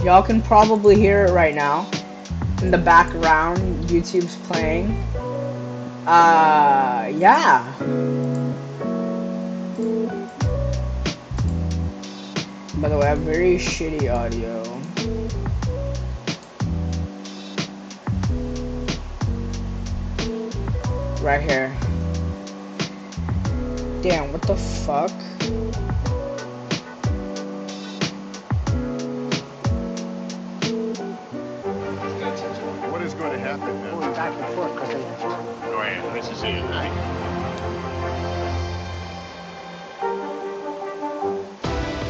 Y'all can probably hear it right now. In the background, YouTube's playing. Yeah. By the way, I have very shitty audio. Right here. Damn, what the fuck? What is going to happen now? Going back and forth because Go ahead. This is it, right?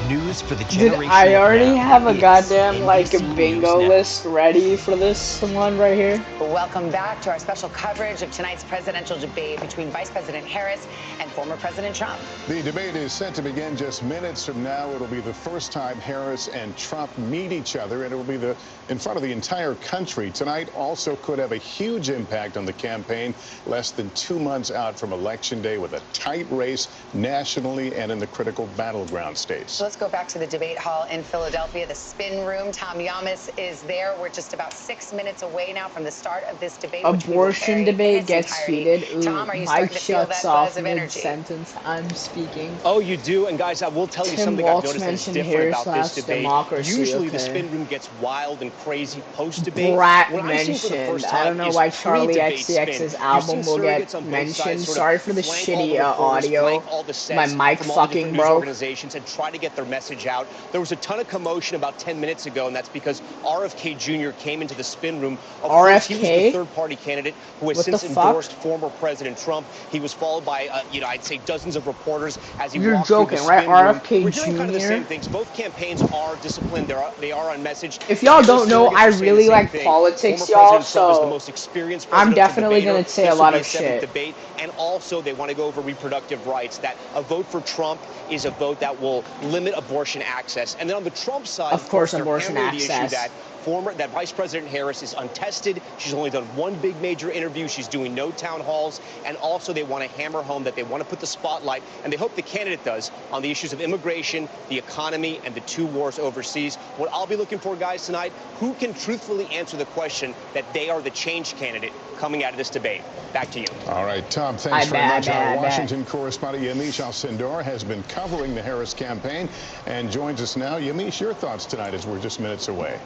News for the Dude, generation I of already now have a is goddamn, like, a NBC bingo News Now. list ready for this one right here. Welcome back to our special coverage of tonight's presidential debate between Vice President Harris and former President Trump. The debate is set to begin just minutes from now. It'll be the first time Harris and Trump meet each other, and it will be in front of the entire country. Tonight also could have a huge impact on the campaign, less than 2 months out from Election Day, with a tight race nationally and in the critical battleground states. So let's go back to the debate hall in Philadelphia, the spin room. Tom Yamas is there. We're just about 6 minutes away now from the start of this debate. Abortion debate gets heated. Ooh, Tom, are you Mike starting to feel shuts that off buzz of energy? mid-sentence. I'm speaking. Oh, you do? And guys, I will tell you Tim something Waltz I've noticed that's mentioned different Harris about this last debate. democracy, Usually the okay. spin room gets wild and crazy post-debate. Brat What I'm seeing for the mentioned. first I time don't know is why Charlie pre-debate XCX's spin. album You've seen will surrogates get on both mentioned. sides sort of Sorry for the flank all shitty the reporters, audio. flank all the sets My mic from all the fucking different news broke. organizations and try to get their message out. There was a ton of commotion about 10 minutes ago, and that's because RFK Jr. came into the spin room. Of course, he was RFK? the third-party candidate who has What the since fuck? endorsed former President Trump. He was followed by, I'd say dozens of reporters as he You're walked joking, through the right? spin room. RFK We're hearing kind of the Jr.? same things. Both campaigns are disciplined. They are on message. If y'all Harris don't know, surrogates I are saying the really same like thing. politics, Former y'all, President Trump is the so most experienced I'm presidential definitely debater. gonna say a This will lot be of his seventh shit. debate, and also they want to go over reproductive rights. That a vote for Trump is a vote that will limit abortion access. And then on the Trump side, Of course, they're abortion hammering the issue access. that Vice President Harris is untested. She's only done one big major interview. She's doing no town halls. And also they want to hammer home that they want to put the spotlight, and they hope the candidate does, on the issues of immigration, the economy, and the two wars overseas. What I'll be looking for, guys, tonight, who can truthfully answer the question that they are the change candidate coming out of this debate. Back to you. All right, Tom, thanks I very bet, much. I bet, Our I bet. Washington correspondent Yamiche Alcindor has been covering the Harris campaign and joins us now. Yamiche, your thoughts tonight as we're just minutes away.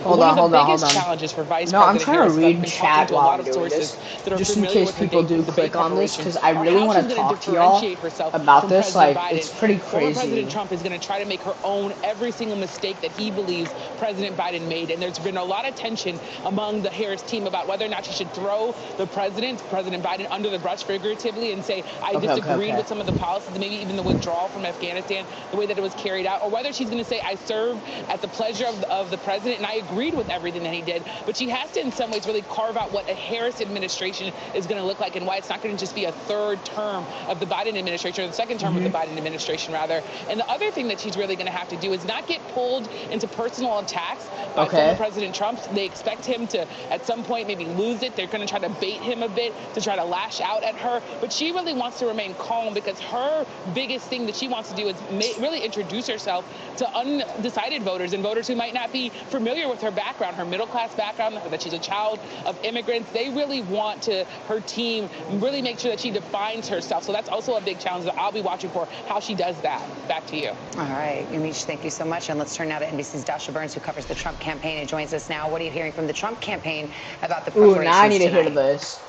Hold One on, of hold the on, hold biggest on. challenges for Vice No, I'm President trying Harris to is that I've read been chat talking to a while lot I'm of doing sources this, that are just in familiar case with her people do debate click on this, preparations, because I are really how want she's to gonna talk to y'all differentiate herself about from this. President Like, Biden. it's pretty Former President crazy. Trump is going to try to make her own every single mistake that he believes President Biden made, and there's been a lot of tension among the Harris team about whether or not she should throw President Biden, under the bus figuratively and say, I disagreed with some of the policies, maybe even the withdrawal from Afghanistan, the way that it was carried out, or whether she's going to say, I served at the pleasure of the president and I agreed with everything that he did. But she has to, in some ways, really carve out what a Harris administration is going to look like and why it's not going to just be a third term of the Biden administration, or the second term of the Biden administration, rather. And the other thing that she's really going to have to do is not get pulled into personal attacks by former President Trump. They expect him to, at some point, maybe lose it. They're going to try to bait him a bit to try to lash out at her. But she really wants to remain calm, because her biggest thing that she wants to do is really introduce herself to undecided voters and voters who might not be familiar with her background, her middle-class background, that she's a child of immigrants. They really want her team really make sure that she defines herself. So that's also a big challenge that I'll be watching for, how she does that. Back to you. All right, Yamiche, thank you so much. And let's turn now to NBC's Dasha Burns, who covers the Trump campaign and joins us now. What are you hearing from the Trump campaign about the preparations Ooh, now I need to hear tonight? this.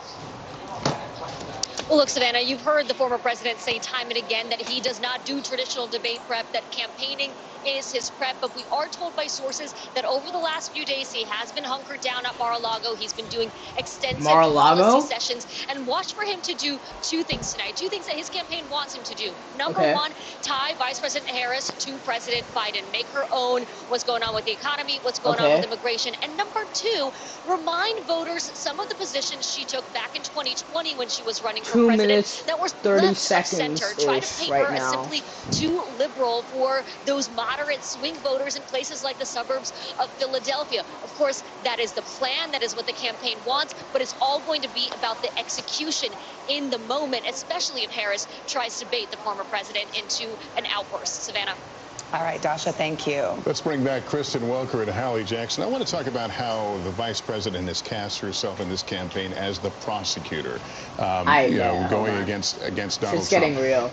Well, look, Savannah, you've heard the former president say time and again that he does not do traditional debate prep, that campaigning is his prep. But we are told by sources that over the last few days, he has been hunkered down at Mar-a-Lago. He's been doing extensive policy sessions. And watch for him to do two things tonight, two things that his campaign wants him to do. Number one, tie Vice President Harris to President Biden. Make her own what's going on with the economy, what's going on with immigration. And number two, remind voters some of the positions she took back in 2020 when she was running for former president minutes, that were 30 left of seconds center, trying to paint right her as now. simply too liberal for those moderate swing voters in places like the suburbs of Philadelphia. Of course, that is the plan. That is what the campaign wants. But it's all going to be about the execution in the moment, especially if Harris tries to bait the former president into an outburst. Savannah. All right, Dasha, thank you. Let's bring back Kristen Welker and Hallie Jackson. I want to talk about how the vice president has cast herself in this campaign as the prosecutor. Going against Donald It's Trump. getting real.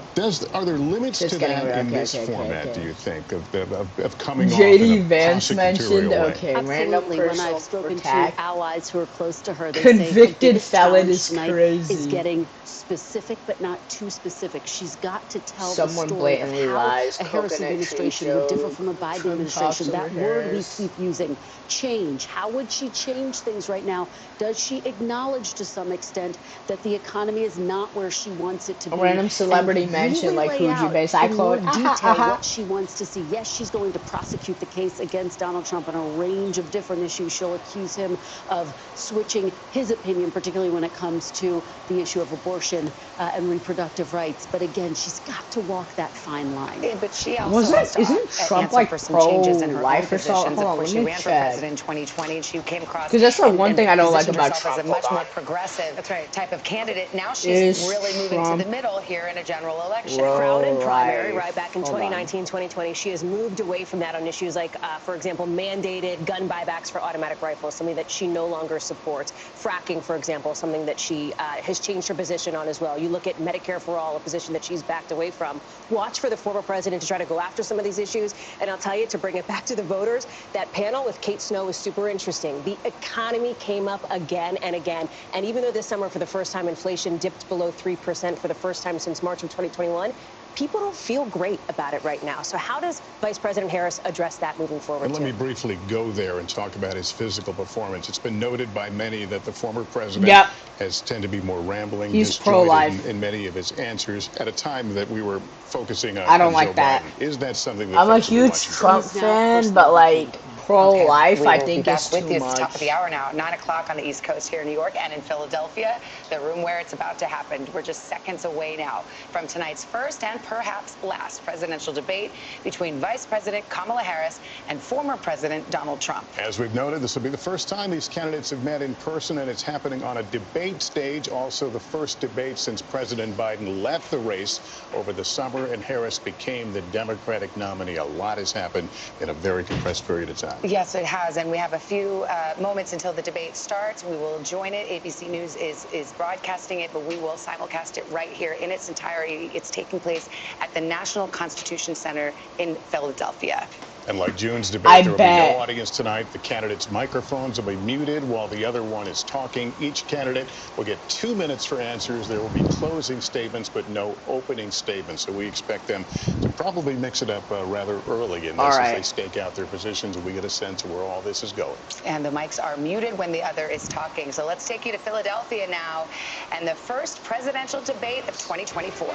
Are there limits It's to getting that real. in Okay, this okay, format? okay. Do you think of coming off JD in a Vance mentioned, prosecutorial way? okay, random Absolutely. When personal I've spoken to attack. allies who are close to her, they Convicted say her biggest felon challenge is tonight crazy. is getting specific, but not too specific. She's got to tell Someone the story of blatantly how lies, a Harris coconut administration tree would differ joke, from a Biden Trump administration. talks That over word we Harris. keep using, change. How would she change things right now? Does she acknowledge to some extent that the economy is not where she wants it to be? A random celebrity And mentioned, really like, lay who'd you out base in more iCloud? detail what she wants to see. Yes, she's going to prosecute the case against Donald Trump on a range of different issues. She'll accuse him of switching his opinion, particularly when it comes to the issue of abortion and reproductive rights. But again, she's got to walk that fine line. Yeah, but she also has Isn't to Trump answer like for some changes in her own pro-life or positions. something? Of Hold on, course, let she me ran for check. president in 2020, and she came across Because that's the one thing I don't like positioned about herself Trump. as a much Hold more on. progressive type of candidate. Now she's Is really moving to Trump the middle here in a general election. Crowded primary, pro-life? right back in Hold on. 2019, 2020. She has moved away from that on issues like, for example, mandated gun buybacks for automatic rifles, something that she no longer supports. Fracking, for example, something that she has changed her position on as well. You look at Medicare for All, a position that she's backed away from. Watch for the former president to try to go after some of these issues. And I'll tell you, to bring it back to the voters, that panel with Kate Snow is super interesting. The economy came up again and again. And even though this summer, for the first time, inflation dipped below 3% for the first time since March of 2021, people don't feel great about it right now. So how does Vice President Harris address that moving forward? And let me briefly go there and talk about his physical performance. It's been noted by many that the former president has tended to be more rambling, He's disjointed pro-life. in many of his answers at a time that we were focusing on I don't Joe like that. Biden. Is that something that I'm a folks will be huge watching for? Trump fan, but like pro-life, We I will be think back is with too you. It's the top much. of the hour now, 9 o'clock on the East Coast here in New York and in Philadelphia, the room where it's about to happen. We're just seconds away now from tonight's first and perhaps last presidential debate between Vice President Kamala Harris and former President Donald Trump. As we've noted, this will be the first time these candidates have met in person, and it's happening on a debate stage. Also, the first debate since President Biden left the race over the summer and Harris became the Democratic nominee. A lot has happened in a very compressed period of time. Yes, it has, and we have a few moments until the debate starts. We will join it. ABC News is broadcasting it, but we will simulcast it right here in its entirety. It's taking place at the National Constitution Center in Philadelphia. And like June's debate, there will be bet. no audience tonight. The candidates' microphones will be muted while the other one is talking. Each candidate will get 2 minutes for answers. There will be closing statements, but no opening statements. So we expect them to probably mix it up rather early in this as they stake out their positions, and we get a sense of where all this is going. And the mics are muted when the other is talking. So let's take you to Philadelphia now and the first presidential debate of 2024.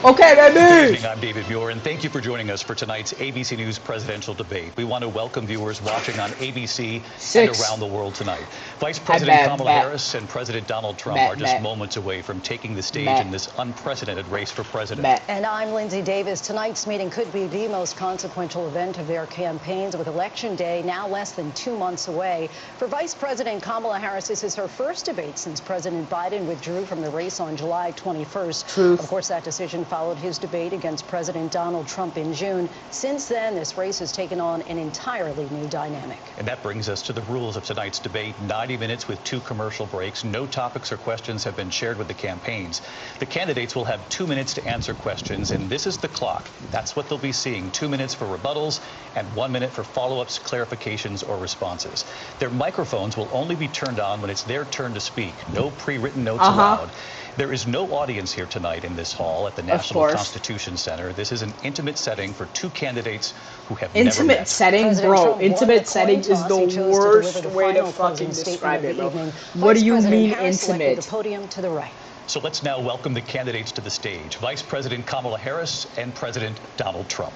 Okay, Good baby. evening, I'm David Muir, and thank you for joining us for tonight's ABC News presidential debate. We want to welcome viewers watching on ABC and around the world tonight. Vice President Kamala Harris and President Donald Trump are just moments away from taking the stage in this unprecedented race for president. And I'm Lindsay Davis. Tonight's meeting could be the most consequential event of their campaigns, with Election Day now less than 2 months away. For Vice President Kamala Harris, this is her first debate since President Biden withdrew from the race on July 21st. Of course, that decision followed his debate against President Donald Trump in June. Since then, this race has taken on an entirely new dynamic. And that brings us to the rules of tonight's debate. 90 minutes with 2 commercial breaks. No topics or questions have been shared with the campaigns. The candidates will have 2 minutes to answer questions, and this is the clock. That's what they'll be seeing. 2 minutes for rebuttals and 1 minute for follow-ups, clarifications, or responses. Their microphones will only be turned on when it's their turn to speak. No pre-written notes allowed. There is no audience here tonight in this hall at the National Constitution Center. This is an intimate setting for 2 candidates who have never met. Intimate setting, bro. Intimate setting is the worst way to fucking describe it, bro. What do you mean intimate? The podium to the right. So let's now welcome the candidates to the stage. Vice President Kamala Harris and President Donald Trump.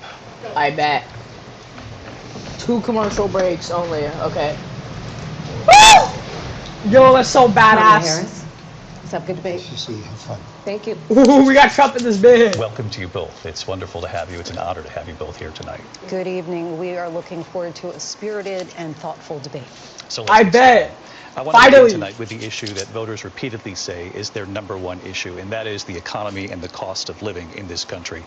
I bet. 2 commercial breaks only. Okay. Woo! Yo, that's so badass. Let's have a good debate. Have fun. Thank you. Ooh, we got Trump in this bit. Welcome to you both. It's wonderful to have you. It's an honor to have you both here tonight. Good evening. We are looking forward to a spirited and thoughtful debate. So I bet. I want to begin tonight with the issue that voters repeatedly say is their #1 issue, and that is the economy and the cost of living in this country.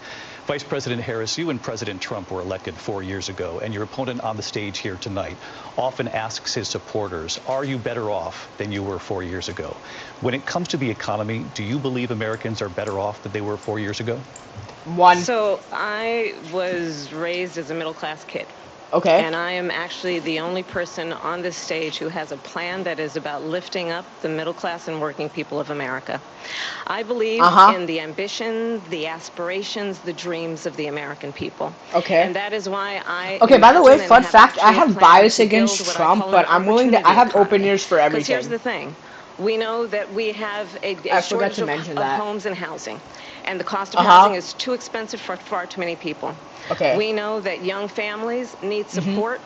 Vice President Harris, you and President Trump were elected 4 years ago, and your opponent on the stage here tonight often asks his supporters, are you better off than you were 4 years ago? When it comes to the economy, do you believe Americans are better off than they were 4 years ago? So I was raised as a middle-class kid. Okay. And I am actually the only person on this stage who has a plan that is about lifting up the middle class and working people of America. I believe in the ambition, the aspirations, the dreams of the American people. Okay. And that is why I... Okay, by the way, fun fact, I have bias against Trump, but I'm willing to... I have open ears for everything. Because here's the thing. We know that we have a shortage of homes and housing. And the cost of housing is too expensive for far too many people. Okay. We know that young families need support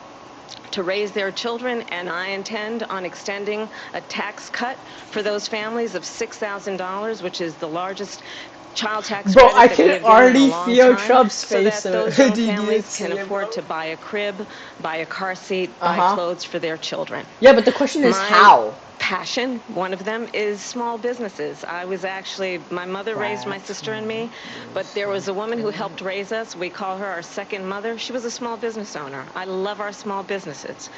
to raise their children, and I intend on extending a tax cut for those families of $6,000, which is the largest child tax Bro, credit I that we can have given already in a long feel time, Trump's so that face. those young families can afford to buy a crib, buy a car seat, buy clothes for their children. Yeah, but the question is how? Passion, one of them, is small businesses. I was actually, my mother raised my sister and me, but there was a woman who helped raise us. We call her our second mother. She was a small business owner. I love our small businesses.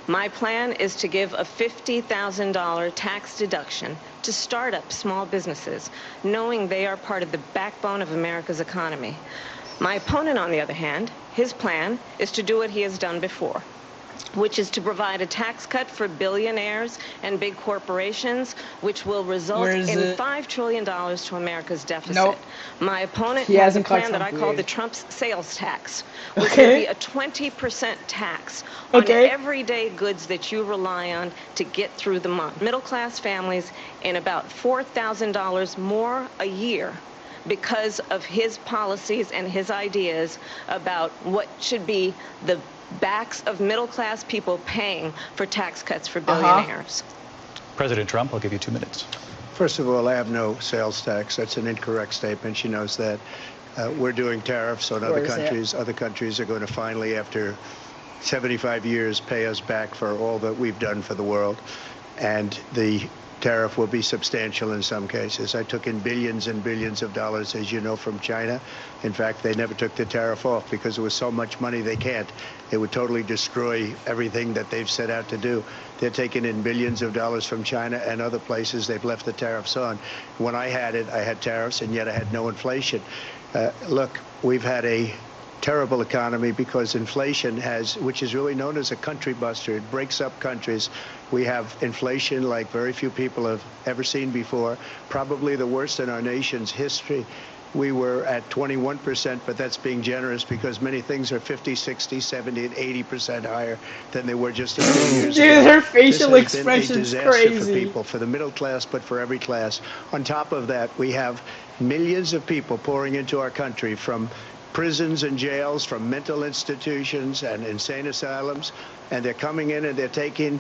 My plan is to give a $50,000 tax deduction to start up small businesses, knowing they are part of the backbone of America's economy. My opponent, on the other hand, his plan is to do what he has done before, which is to provide a tax cut for billionaires and big corporations, which will result in $5 trillion to America's deficit. Nope. My opponent has a plan that I call the Trump sales tax, which will be a 20% tax on everyday goods that you rely on to get through the month. Middle-class families in about $4,000 more a year because of his policies and his ideas about what should be the backs of middle-class people paying for tax cuts for billionaires. President Trump, I'll give you 2 minutes. First of all, I have no sales tax. That's an incorrect statement. She knows that. We're doing tariffs on other countries. Other countries are going to finally, after 75 years, pay us back for all that we've done for the world. And the tariff will be substantial in some cases. I took in billions and billions of dollars, as you know, from China. In fact, they never took the tariff off because there was so much money they can't. It would totally destroy everything that they've set out to do. They're taking in billions of dollars from China and other places. They've left the tariffs on. When I had it, I had tariffs, and yet I had no inflation. Look, we've had a terrible economy because inflation has, which is really known as a country buster. It breaks up countries. We have inflation like very few people have ever seen before, probably the worst in our nation's history. We were at 21%, but that's being generous because many things are 50, 60, 70, and 80% higher than they were just a few years ago. Dude, her facial expression expression's is crazy. for people, for the middle class, but for every class. On top of that, we have millions of people pouring into our country from prisons and jails, from mental institutions and insane asylums, and they're coming in and they're taking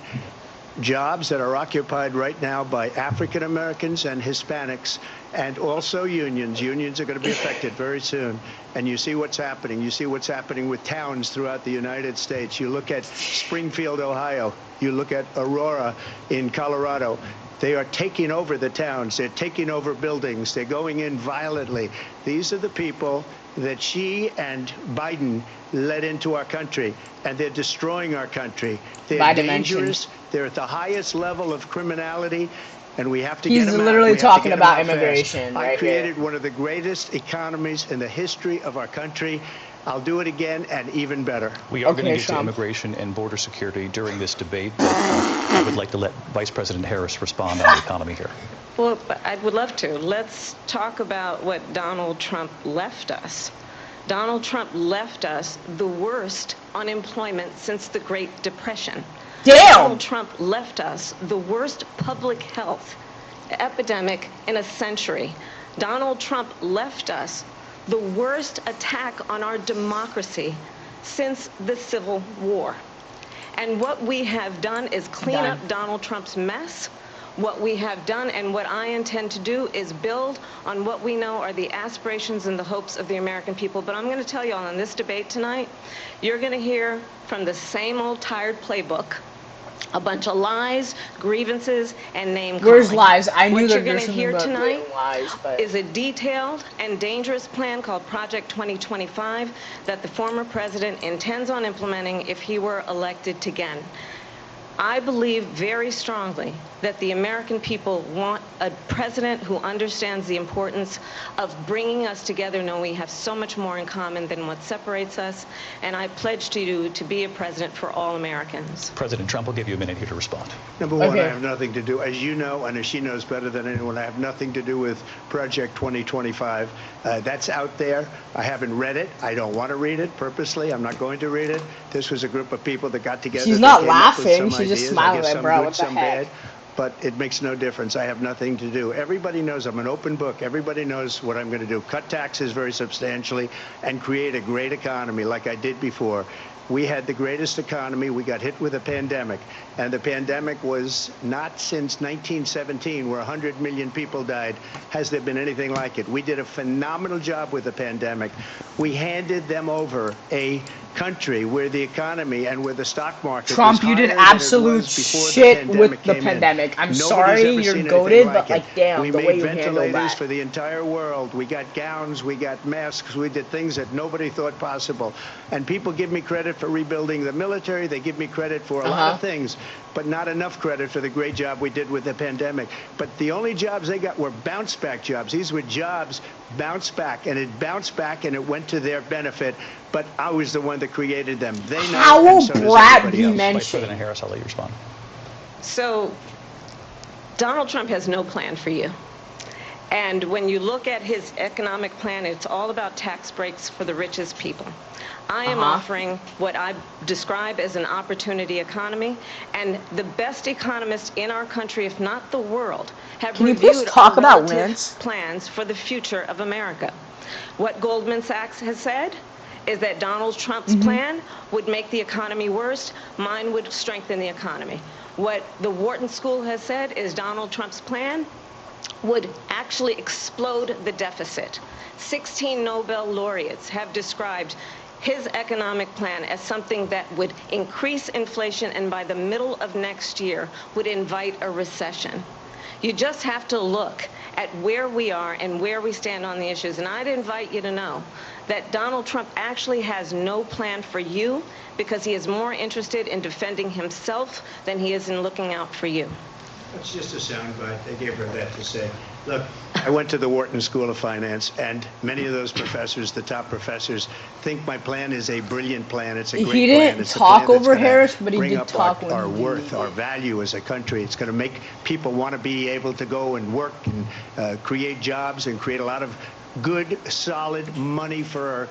jobs that are occupied right now by African Americans and Hispanics, and also unions. Unions are going to be affected very soon. And you see what's happening. You see what's happening with towns throughout the United States. You look at Springfield, Ohio. You look at Aurora in Colorado. They are taking over the towns. They're taking over buildings. They're going in violently. These are the people that Xi and Biden led into our country, and they're destroying our country. They're dangerous. They're at the highest level of criminality, and we have to get them out. He's literally talking about immigration. I created one of the greatest economies in the history of our country. I'll do it again and even better. We are going to get to immigration and border security during this debate, but I would like to let Vice President Harris respond on the economy here. Well, I would love to. Let's talk about what Donald Trump left us. Donald Trump left us the worst unemployment since the Great Depression. Damn! Donald Trump left us the worst public health epidemic in a century. Donald Trump left us the worst attack on our democracy since the Civil War. And what we have done is clean up Donald Trump's mess What we have done and what I intend to do is build on what we know are the aspirations and the hopes of the American people. But I'm going to tell you all, in this debate tonight, you're going to hear from the same old tired playbook. A bunch of lies, grievances, and name calling. Where's lies? I knew what that you're going there's to something hear about tonight lies, but is a detailed and dangerous plan called Project 2025 that the former president intends on implementing if he were elected again. I believe very strongly that the American people want a president who understands the importance of bringing us together, knowing we have so much more in common than what separates us. And I pledge to you to be a president for all Americans. President Trump will give you a minute here to respond. Number one, I have nothing to do, as you know, and as she knows better than anyone, I have nothing to do with Project 2025. That's out there. I haven't read it. I don't want to read it purposely. I'm not going to read it. This was a group of people that got together. She's not laughing. She's just smiling at bro. What the heck? But it makes no difference. I have nothing to do. Everybody knows I'm an open book. Everybody knows what I'm going to do. Cut taxes very substantially and create a great economy like I did before. We had the greatest economy. We got hit with a pandemic. And the pandemic was not since 1917, where 100 million people died, has there been anything like it. We did a phenomenal job with the pandemic. We handed them over a country where the economy and where the stock market Trump, you did absolute shit with the pandemic. I'm sorry, you're goated, but like, damn, the way you handled that. We made ventilators for the entire world. We got gowns, we got masks, we did things that nobody thought possible. And people give me credit for rebuilding the military. They give me credit for a lot of things, but not enough credit for the great job we did with the pandemic. But the only jobs they got were bounce back jobs. These were jobs bounced back, and it bounced back and it went to their benefit. But I was the one that created them. They know. How will Brad be mentioned? Vice President Harris, I'll let you respond. So Donald Trump has no plan for you. And when you look at his economic plan, it's all about tax breaks for the richest people. I am offering what I describe as an opportunity economy, and the best economists in our country, if not the world, have reviewed our relative plans for the future of America. What Goldman Sachs has said is that Donald Trump's plan would make the economy worse. Mine would strengthen the economy. What the Wharton School has said is Donald Trump's plan would actually explode the deficit. 16 Nobel laureates have described his economic plan as something that would increase inflation and by the middle of next year would invite a recession. You just have to look at where we are and where we stand on the issues. And I'd invite you to know that Donald Trump actually has no plan for you because he is more interested in defending himself than he is in looking out for you. It's just a soundbite. They gave her that to say. Look, I went to the Wharton School of Finance, and many of those professors, the top professors, think my plan is a brilliant plan. It's a great plan. He didn't talk over Harris, but he did talk our worth, our value as a country. It's going to make people want to be able to go and work and create jobs and create a lot of good, solid money for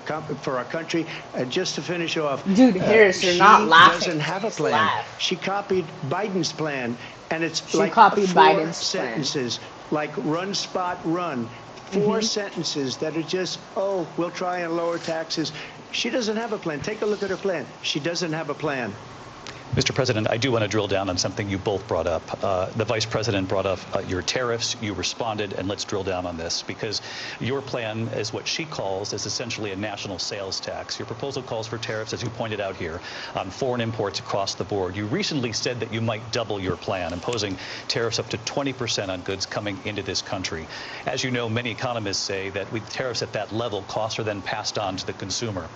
our country. And just to finish off, dude, Harris, you're not laughing. She doesn't have a plan. She copied Biden's plan, and it's like four sentences, like run, spot, run. Four sentences that are just, oh, we'll try and lower taxes. She doesn't have a plan. Take a look at her plan. She doesn't have a plan. Mr. President, I do want to drill down on something you both brought up. The Vice President brought up your tariffs. You responded, and let's drill down on this, because your plan is what she calls is essentially a national sales tax. Your proposal calls for tariffs, as you pointed out here, on foreign imports across the board. You recently said that you might double your plan, imposing tariffs up to 20% on goods coming into this country. As you know, many economists say that with tariffs at that level, costs are then passed on to the consumer.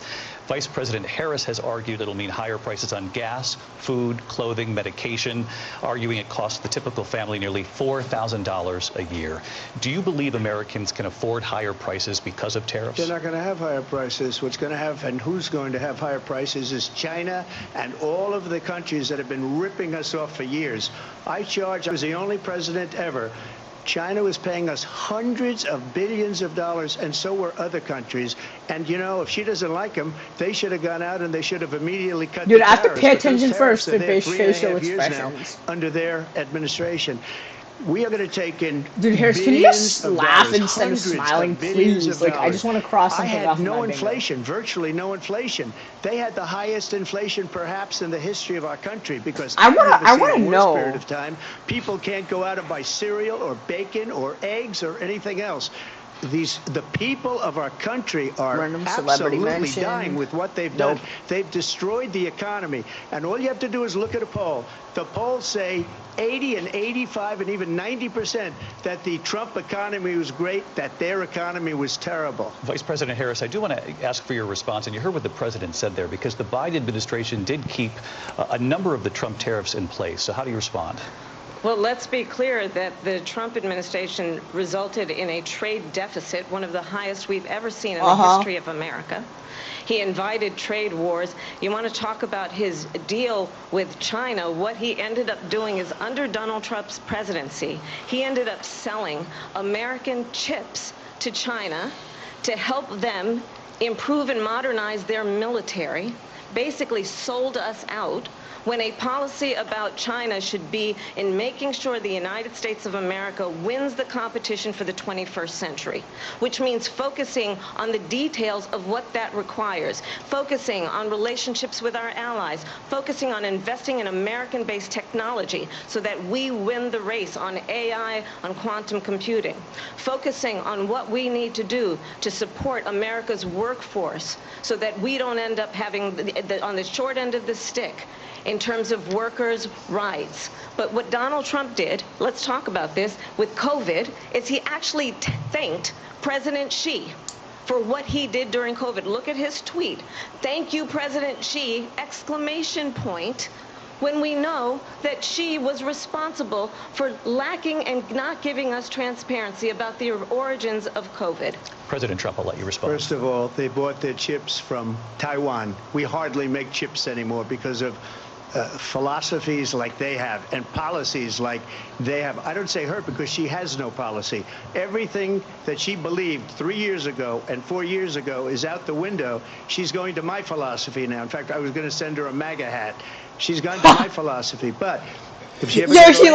Vice President Harris has argued it'll mean higher prices on gas, food, clothing, medication, arguing it costs the typical family nearly $4,000 a year. Do you believe Americans can afford higher prices because of tariffs? They're not going to have higher prices. What's going to have, and who's going to have higher prices, is China and all of the countries that have been ripping us off for years. I was the only president ever. China was paying us hundreds of billions of dollars, and so were other countries. And, you know, if she doesn't like them, they should have gone out and they should have immediately cut the tariffs. Dude, I have to pay attention first to facial expressions under their administration. We are going to take in Dude, Harris, can you just laugh instead of smiling, please? Like, I just want to cross something off my bingo. I had no inflation, virtually no inflation. They had the highest inflation, perhaps, in the history of our country, because I want to know. Period of time, people can't go out and buy cereal or bacon or eggs or anything else. The people of our country are absolutely dying with what they've done. They've destroyed the economy. And all you have to do is look at a poll. The polls say 80 and 85 and even 90% that the Trump economy was great, that their economy was terrible. Vice President Harris, I do want to ask for your response, and you heard what the president said there, because the Biden administration did keep a number of the Trump tariffs in place. So how do you respond? Well, let's be clear that the Trump administration resulted in a trade deficit, one of the highest we've ever seen in the history of America. He invited trade wars. You want to talk about his deal with China? What he ended up doing is, under Donald Trump's presidency, he ended up selling American chips to China to help them improve and modernize their military, basically sold us out, when a policy about China should be in making sure the United States of America wins the competition for the 21st century, which means focusing on the details of what that requires, focusing on relationships with our allies, focusing on investing in American-based technology so that we win the race on AI, on quantum computing, focusing on what we need to do to support America's workforce so that we don't end up having, on the short end of the stick, in terms of workers' rights. But what Donald Trump did, let's talk about this, with COVID, is he actually thanked President Xi for what he did during COVID. Look at his tweet. Thank you, President Xi, exclamation point, when we know that Xi was responsible for lacking and not giving us transparency about the origins of COVID. President Trump, I'll let you respond. First of all, they bought their chips from Taiwan. We hardly make chips anymore because of philosophies like they have and policies like they have. I don't say her because she has no policy. Everything that she believed 3 years ago and 4 years ago is out the window. She's going to my philosophy now. In fact, I was going to send her a MAGA hat. She's gone to my philosophy. But if she ever she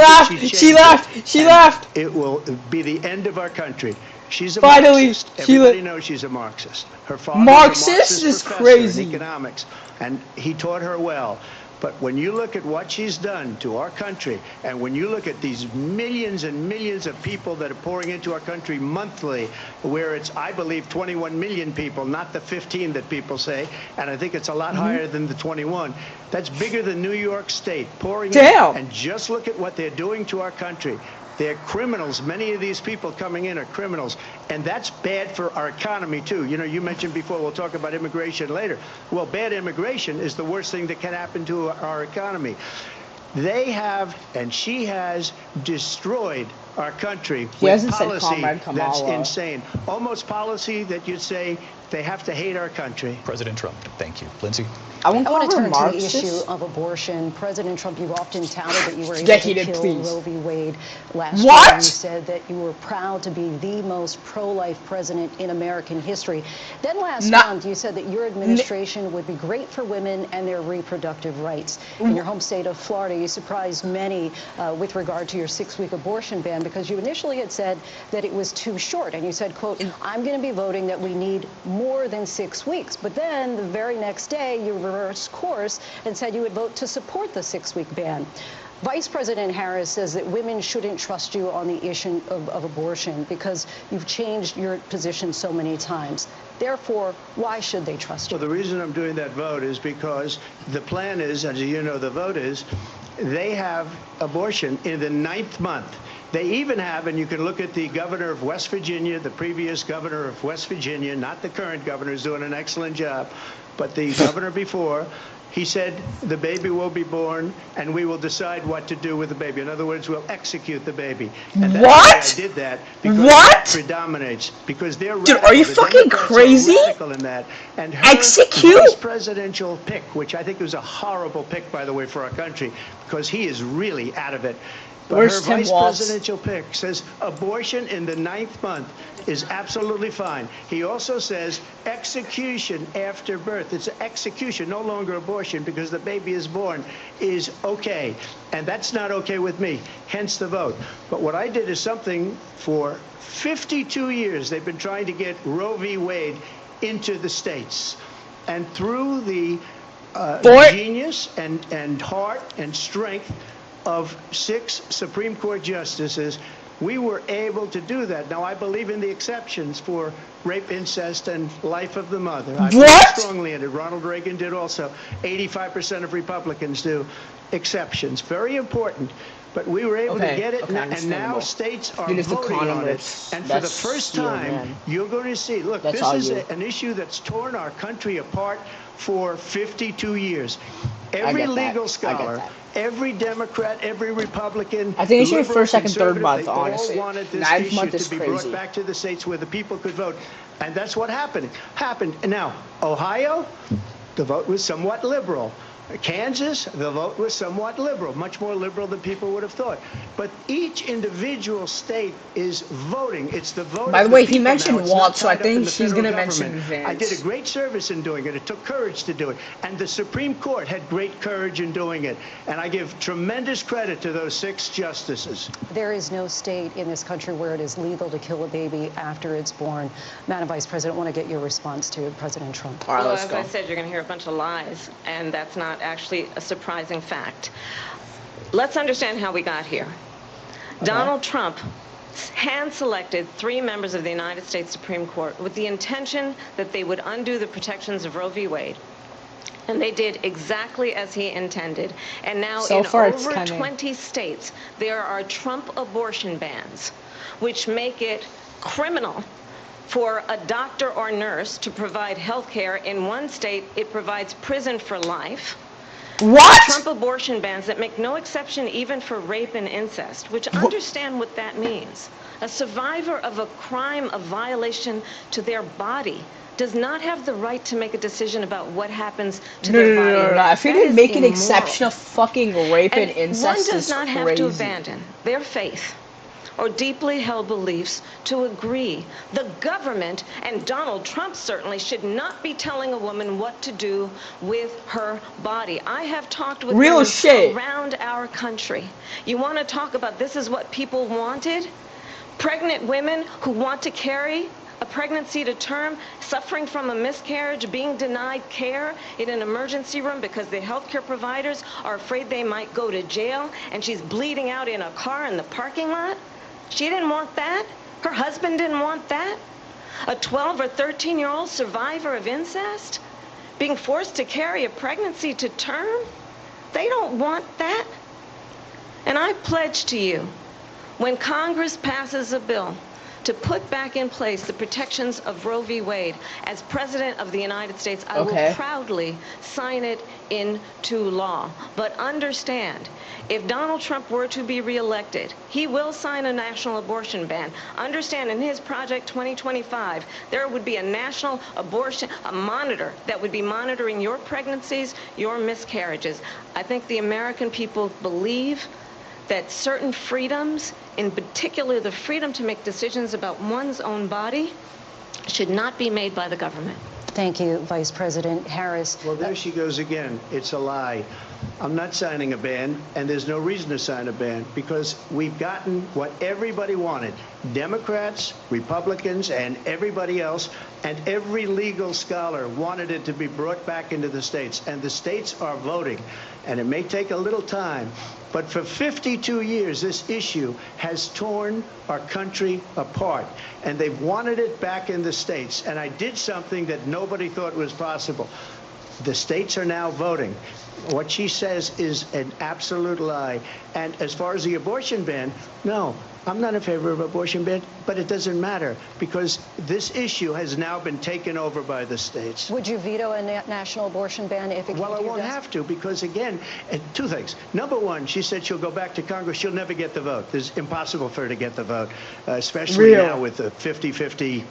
laughed. It will be the end of our country. She's a Finally, Marxist. Everybody knows she's a Marxist. Her father Marxist is crazy. In economics, and he taught her well. But when you look at what she's done to our country, and when you look at these millions and millions of people that are pouring into our country monthly, where it's, I believe, 21 million people, not the 15 that people say, and I think it's a lot higher than the 21. That's bigger than New York State pouring in. And just look at what they're doing to our country. They're criminals. Many of these people coming in are criminals. And that's bad for our economy, too. You know, you mentioned before, we'll talk about immigration later. Well, bad immigration is the worst thing that can happen to our economy. They have, and she has, destroyed our country with policy that's insane. Almost policy that you'd say they have to hate our country. President Trump, thank you. Lindsay? I want to turn to the issue of abortion. President Trump, you've often touted that you were able to kill Roe v. Wade last year. And you said that you were proud to be the most pro-life president in American history. Then last month, you said that your administration would be great for women and their reproductive rights. In your home state of Florida, you surprised many with regard to your 6-week abortion ban, because you initially had said that it was too short. And you said, quote, I'm going to be voting that we need more than 6 weeks. But then the very next day, you reversed course and said you would vote to support the 6-week ban. Vice President Harris says that women shouldn't trust you on the issue of abortion because you've changed your position so many times. Therefore, why should they trust you? Well, the reason I'm doing that vote is because the plan is, as you know, the vote is, they have abortion in the 9th month. They even have, and you can look at the governor of West Virginia, the previous governor of West Virginia, not the current governor, is doing an excellent job, but the governor before, he said the baby will be born and we will decide what to do with the baby. In other words, we'll execute the baby. And that's why I did that, because it predominates. Because they're radical. Dude, are you fucking crazy? Radical in that. And her vice presidential pick, which I think was a horrible pick, by the way, for our country, because he is really out of it. But Where's her Tim vice Walz? presidential pick says abortion in the 9th month is absolutely fine. He also says execution after birth. It's execution, no longer abortion, because the baby is born, is okay. And that's not okay with me, hence the vote. But what I did is something for 52 years. They've been trying to get Roe v. Wade into the states. And through the genius and heart and strength of 6 Supreme Court justices, we were able to do that. Now, I believe in the exceptions for rape, incest, and life of the mother. I believe strongly in it. Ronald Reagan did also. 85% of Republicans do. Exceptions. Very important. But we were able to get it, and now states are voting on it. And for the first time, you're going to see, look, this is an issue that's torn our country apart for 52 years. Every legal scholar, every Democrat, every Republican, I think it should be first, second, third month, honestly. All wanted this 9th issue month is to be crazy. brought back to the states where the people could vote. And that's what happened. And now, Ohio, the vote was somewhat liberal. Kansas, the vote was somewhat liberal, much more liberal than people would have thought. But each individual state is voting. It's the vote. By the way, he mentioned Walz, so I think she's going to mention Vance. I did a great service in doing it. It took courage to do it. And the Supreme Court had great courage in doing it. And I give tremendous credit to those 6 justices. There is no state in this country where it is legal to kill a baby after it's born. Madam Vice President, I want to get your response to President Trump. Well, as I said, you're going to hear a bunch of lies, and that's not actually a surprising fact. Let's understand how we got here. Donald Trump hand-selected 3 members of the United States Supreme Court with the intention that they would undo the protections of Roe v. Wade. And they did exactly as he intended. And now in over 20 states, there are Trump abortion bans, which make it criminal for a doctor or nurse to provide health care. In one state, it provides prison for life. What? Trump abortion bans that make no exception even for rape and incest, which understand what that means. A survivor of a crime of violation to their body does not have the right to make a decision about what happens to their body. No. If you didn't make an exception of fucking rape and incest, one does not have to abandon their faith or deeply held beliefs to agree. The government, and Donald Trump certainly, should not be telling a woman what to do with her body. I have talked with women around our country. You want to talk about this is what people wanted? Pregnant women who want to carry a pregnancy to term, suffering from a miscarriage, being denied care in an emergency room because the healthcare providers are afraid they might go to jail, and she's bleeding out in a car in the parking lot. She didn't want that. Her husband didn't want that. A 12 or 13-year-old survivor of incest being forced to carry a pregnancy to term. They don't want that. And I pledge to you, when Congress passes a bill to put back in place the protections of Roe v. Wade, as President of the United States, I will proudly sign it into law. But understand, if Donald Trump were to be reelected, he will sign a national abortion ban. Understand, in his Project 2025, there would be a national abortion, a monitor that would be monitoring your pregnancies, your miscarriages. I think the American people believe that certain freedoms, in particular the freedom to make decisions about one's own body, should not be made by the government. Thank you, Vice President Harris. Well, there she goes again. It's a lie. I'm not signing a ban, and there's no reason to sign a ban, because we've gotten what everybody wanted. Democrats, Republicans, and everybody else, and every legal scholar wanted it to be brought back into the states, and the states are voting. And it may take a little time, but for 52 years, this issue has torn our country apart, and they've wanted it back in the states. And I did something that nobody thought was possible. The states are now voting. What she says is an absolute lie. And as far as the abortion ban, no, I'm not in favor of abortion ban, but it doesn't matter, because this issue has now been taken over by the states. Would you veto a national abortion ban if it came to your desk? Well, I won't have to, because again, 2 things. Number one, she said she'll go back to Congress. She'll never get the vote. It's impossible for her to get the vote, especially now with the 50-50,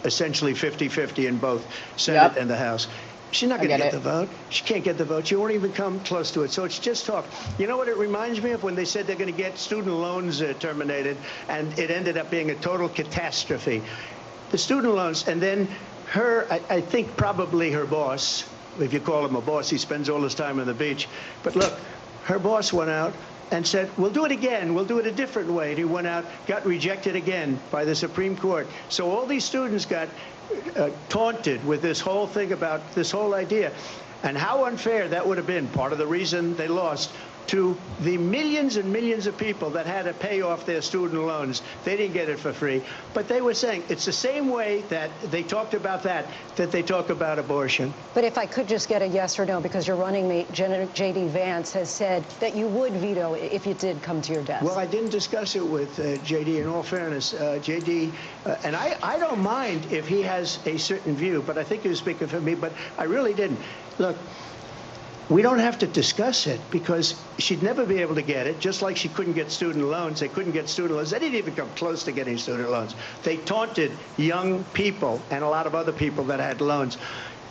essentially 50-50 in both Senate and the House. She's not going to get get it. the vote. She can't get the vote. She won't even come close to it. So it's just talk. You know what it reminds me of? When they said they're going to get student loans terminated, and it ended up being a total catastrophe. The student loans, and then her, I think probably her boss, if you call him a boss, he spends all his time on the beach. But look, her boss went out and said, we'll do it again. We'll do it a different way. And he went out, got rejected again by the Supreme Court. So all these students got taunted with this whole thing about this whole idea. And how unfair that would have been, part of the reason they lost, to the millions and millions of people that had to pay off their student loans. They didn't get it for free. But they were saying it's the same way that they talked about that they talk about abortion. But if I could just get a yes or no, because your running mate, J.D. Vance, has said that you would veto if it did come to your desk. Well, I didn't discuss it with J.D. In all fairness. J.D., and I don't mind if he has a certain view, but I think he was speaking for me, but I really didn't. Look, we don't have to discuss it because she'd never be able to get it, just like she couldn't get student loans. They couldn't get student loans. They didn't even come close to getting student loans. They taunted young people and a lot of other people that had loans.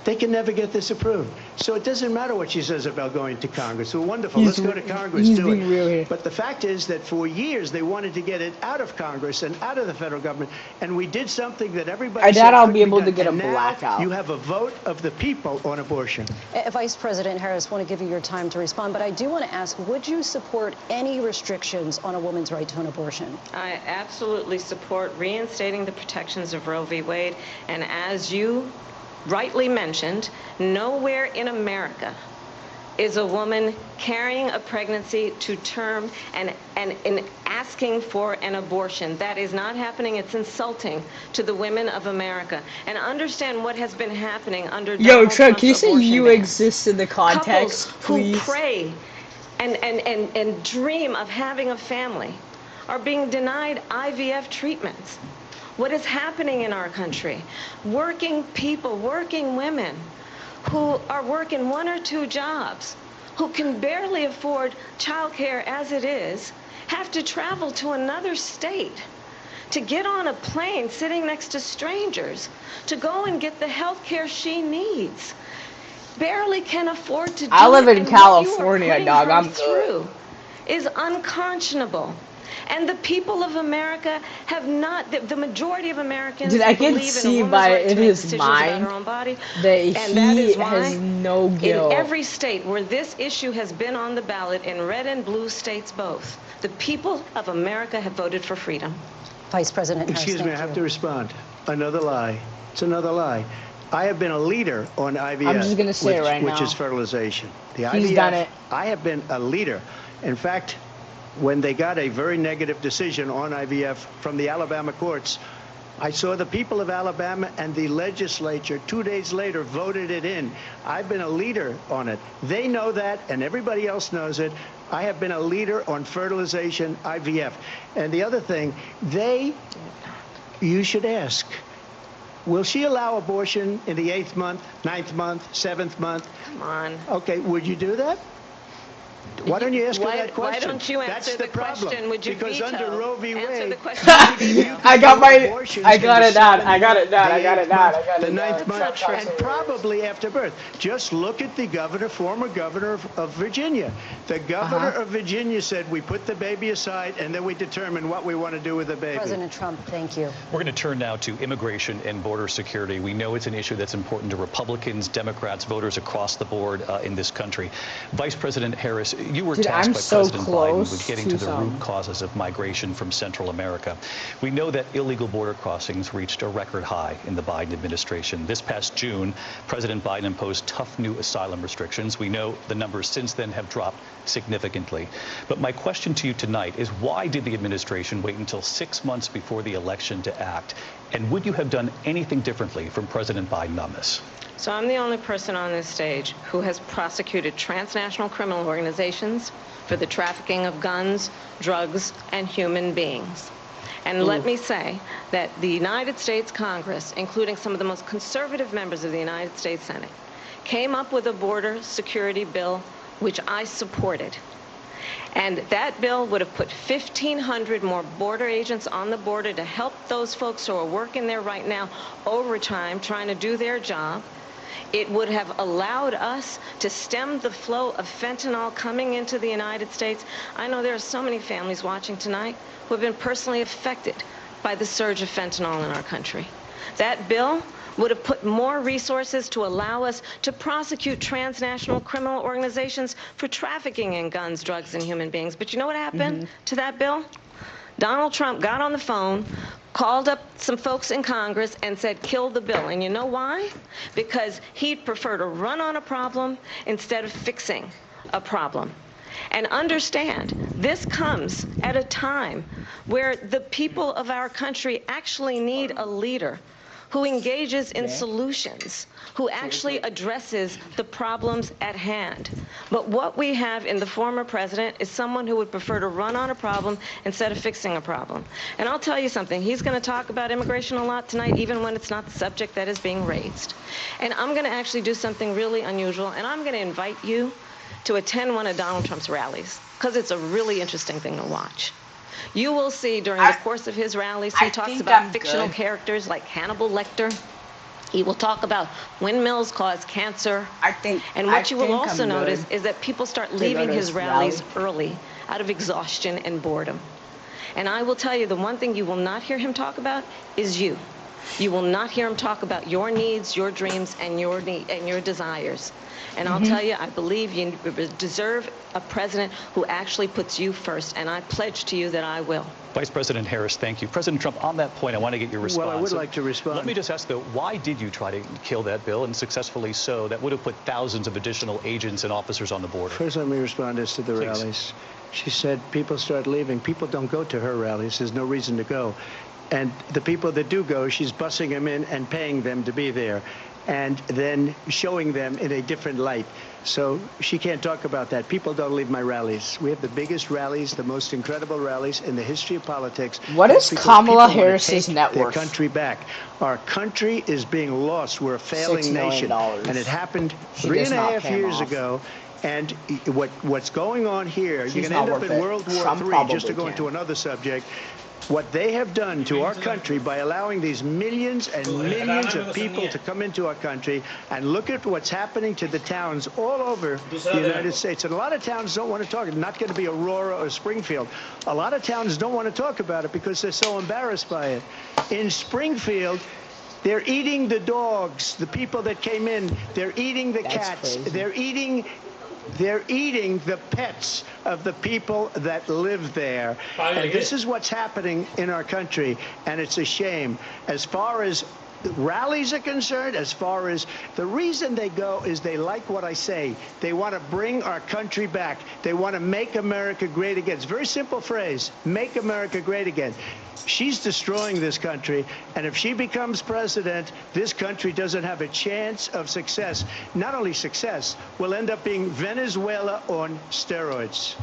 They can never get this approved. So it doesn't matter what she says about going to Congress. Well, wonderful. Let's go to Congress, do it. But the fact is that for years they wanted to get it out of Congress and out of the federal government, and we did something that everybody I said doubt I'll couldn't be able to done. get a And now blackout. you have a vote of the people on abortion. Vice President Harris, I want to give you your time to respond, but I do want to ask, would you support any restrictions on a woman's right to an abortion? I absolutely support reinstating the protections of Roe v. Wade, and as you rightly mentioned, nowhere in America is a woman carrying a pregnancy to term and asking for an abortion. That is not happening. It's insulting to the women of America. And understand what has been happening under Donald Trump, can you Trump's say abortion you ban. exist in the context, Couples please? who pray and dream of having a family are being denied IVF treatments. What is happening in our country? Working people, working women who are working 1 or 2 jobs, who can barely afford childcare as it is, have to travel to another state to get on a plane sitting next to strangers to go and get the health care she needs. Barely can afford to do I live it, in and what you are California, putting dog. her I'm good. through is unconscionable. And the people of America have not, the majority of Americans Dude, I can believe in a see woman's by right to in make his decisions about mind her own body. that And that he is why has no guilt. in every state where this issue has been on the ballot, in red and blue states both, the people of America have voted for freedom. Vice President Harris, Excuse me, I thank have you. to respond. Another lie. It's another lie. I have been a leader on IVF, I'm just gonna say it right which now. is fertilization. The He's IVF, done it. I have been a leader. In fact, when they got a very negative decision on IVF from the Alabama courts, I saw the people of Alabama and the legislature 2 days later voted it in. I've been a leader on it. They know that, and everybody else knows it. I have been a leader on fertilization, IVF. And the other thing, you should ask, will she allow abortion in the 8th month, 9th month, 7th month? Come on. Okay, would you do that? Why don't you ask her that question? Why don't you answer That's the problem. question? Would you because veto? under Roe v. Answer Wade, the question. Would you veto? I got it down. The I got it down. I got it down. I got the it down. 9th month, and probably after birth. Just look at the former governor of Virginia. The governor of Virginia said, we put the baby aside, and then we determine what we want to do with the baby. President Trump, thank you. We're going to turn now to immigration and border security. We know it's an issue that's important to Republicans, Democrats, voters across the board in this country. Vice President Harris, you were tasked by President Biden with getting to the root causes of migration from Central America. We know that illegal border crossings reached a record high in the Biden administration. This past June, President Biden imposed tough new asylum restrictions. We know the numbers since then have dropped significantly. But my question to you tonight is, why did the administration wait until 6 months before the election to act? And would you have done anything differently from President Biden on this? So I'm the only person on this stage who has prosecuted transnational criminal organizations for the trafficking of guns, drugs, and human beings. And let me say that the United States Congress, including some of the most conservative members of the United States Senate, came up with a border security bill which I supported. And that bill would have put 1,500 more border agents on the border to help those folks who are working there right now overtime trying to do their job. It would have allowed us to stem the flow of fentanyl coming into the United States. I know there are so many families watching tonight who have been personally affected by the surge of fentanyl in our country. That bill would have put more resources to allow us to prosecute transnational criminal organizations for trafficking in guns, drugs, and human beings. But you know what happened to that bill? Donald Trump got on the phone, called up some folks in Congress and said, kill the bill. And you know why? Because he'd prefer to run on a problem instead of fixing a problem. And understand, this comes at a time where the people of our country actually need a leader who engages in solutions, who actually addresses the problems at hand. But what we have in the former president is someone who would prefer to run on a problem instead of fixing a problem. And I'll tell you something, he's going to talk about immigration a lot tonight, even when it's not the subject that is being raised. And I'm going to actually do something really unusual, and I'm going to invite you to attend one of Donald Trump's rallies, because it's a really interesting thing to watch. You will see during the course of his rallies, he talks about fictional characters like Hannibal Lecter. He will talk about windmills cause cancer. And what you will also notice is that people start leaving his rallies early out of exhaustion and boredom. And I will tell you, the one thing you will not hear him talk about is you. You will not hear him talk about your needs, your dreams, and your desires. And I'll tell you, I believe you deserve a president who actually puts you first, and I pledge to you that I will. Vice President Harris, thank you. President Trump, on that point, I want to get your response. Well, I would like to respond. Let me just ask, though, why did you try to kill that bill, and successfully so? That would have put thousands of additional agents and officers on the border. First, let me respond as to the rallies. She said people start leaving. People don't go to her rallies. There's no reason to go. And the people that do go, she's bussing them in and paying them to be there, and then showing them in a different light. So she can't talk about that. People don't leave my rallies. We have the biggest rallies, the most incredible rallies in the history of politics. What is Kamala Harris's net worth? Their country back. Our country is being lost. We're a failing nation. And it happened 3.5 years ago. And what's going on here, you're going to end up in World War III, just to go into another subject. What they have done to our country by allowing these millions and millions of people to come into our country, and look at what's happening to the towns all over the United States. And a lot of towns don't want to talk. It's not going to be Aurora or Springfield. A lot of towns don't want to talk about it because they're so embarrassed by it. In Springfield, they're eating the dogs, the people that came in. They're eating the cats. They're eating the pets of the people that live there. And this is what's happening in our country, and it's a shame. As far as rallies are concerned, as far as the reason they go is they like what I say. They want to bring our country back. They want to make America great again. It's a very simple phrase, make America great again. She's destroying this country, and if she becomes president, this country doesn't have a chance of success. Not only success, we'll end up being Venezuela on steroids.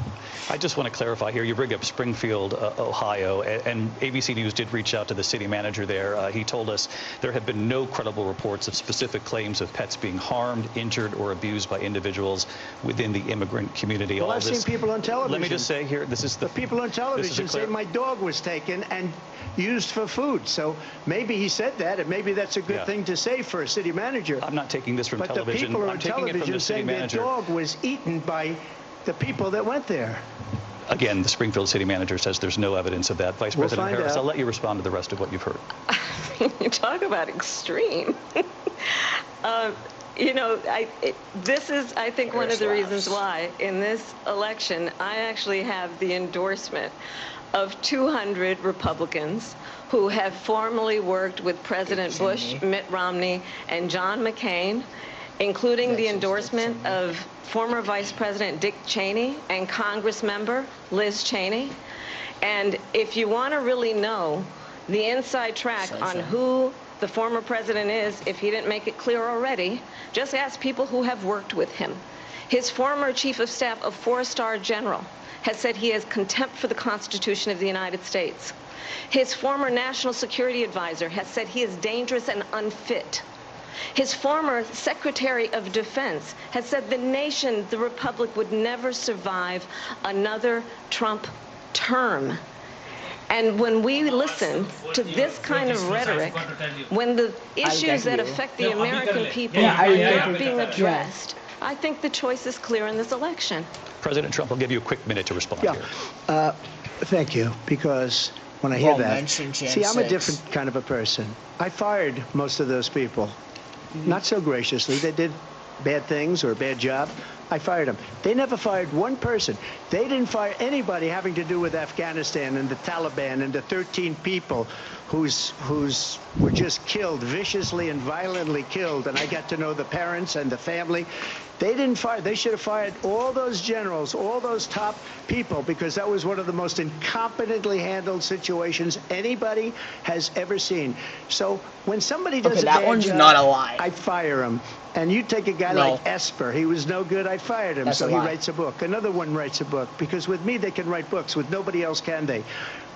I just want to clarify here. You bring up Springfield, Ohio, and ABC News did reach out to the city manager there. He told us there have been no credible reports of specific claims of pets being harmed, injured, or abused by individuals within the immigrant community. Well, I've seen people on television. Let me just say here, this is the people on television say my dog was taken and used for food. So maybe he said that, and maybe that's a good thing to say for a city manager. I'm not taking this from television. But the people are on television saying their dog was eaten by the people that went there. Again, the Springfield city manager says there's no evidence of that. Vice President Harris, I'll let you respond to the rest of what you've heard. You talk about extreme. You know, this is, I think, one of the reasons why in this election I actually have the endorsement of 200 Republicans who have formally worked with President Bush, Mitt Romney, and John McCain, including the endorsement of former Vice President Dick Cheney and Congress member Liz Cheney. And if you want to really know the inside track on who the former president is, if he didn't make it clear already, just ask people who have worked with him. His former chief of staff, a 4-star general, has said he has contempt for the Constitution of the United States. His former national security advisor has said he is dangerous and unfit. His former Secretary of Defense has said the nation, the Republic, would never survive another Trump term. And when we listen to this kind of rhetoric, when the issues that affect the American people are not being addressed, I think the choice is clear in this election. President Trump, I'll give you a quick minute to respond here. Thank you, because when I hear that, see, I'm a different kind of a person. I fired most of those people, not so graciously. They did bad things or a bad job. I fired them. They never fired one person. They didn't fire anybody having to do with Afghanistan and the Taliban and the 13 people who's were just killed, viciously and violently killed. And I got to know the parents and the family. They didn't fire. They should have fired all those generals, all those top people, because that was one of the most incompetently handled situations anybody has ever seen. So when somebody does a bad that one's job, not a lie. I fire him. And you take a guy like Esper. He was no good. I fired him. That's so a he lie. writes a book. Another one writes a book. Because with me, they can write books. With nobody else can they.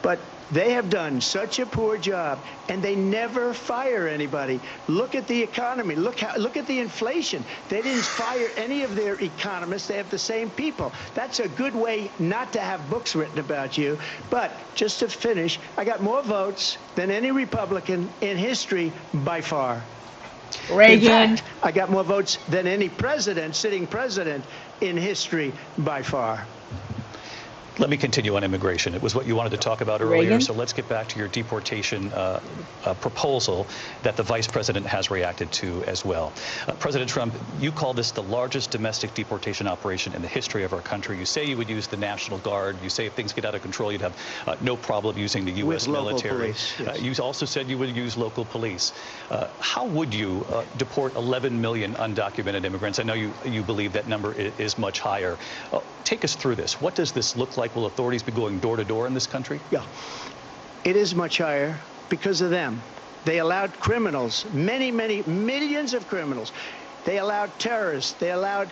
But they have done such a poor job, and they never fire anybody. Look at the economy. Look at the inflation. They didn't fire any of their economists. They have the same people. That's a good way not to have books written about you. But just to finish, I got more votes than any Republican in history by far. Reagan. In fact, I got more votes than any president, sitting president, in history by far. Let me continue on immigration. It was what you wanted to talk about earlier, Reagan? so let's get back to your deportation proposal that the vice president has reacted to as well. President Trump, you call this the largest domestic deportation operation in the history of our country. You say you would use the National Guard. You say if things get out of control, you'd have no problem using the U.S. military. Police, yes. You also said you would use local police. How would you deport 11 million undocumented immigrants? I know you believe that number is much higher. Take us through this. What does this look like? Will authorities be going door to door in this country? Yeah, it is much higher because of them. They allowed criminals, many millions of criminals. They allowed terrorists. They allowed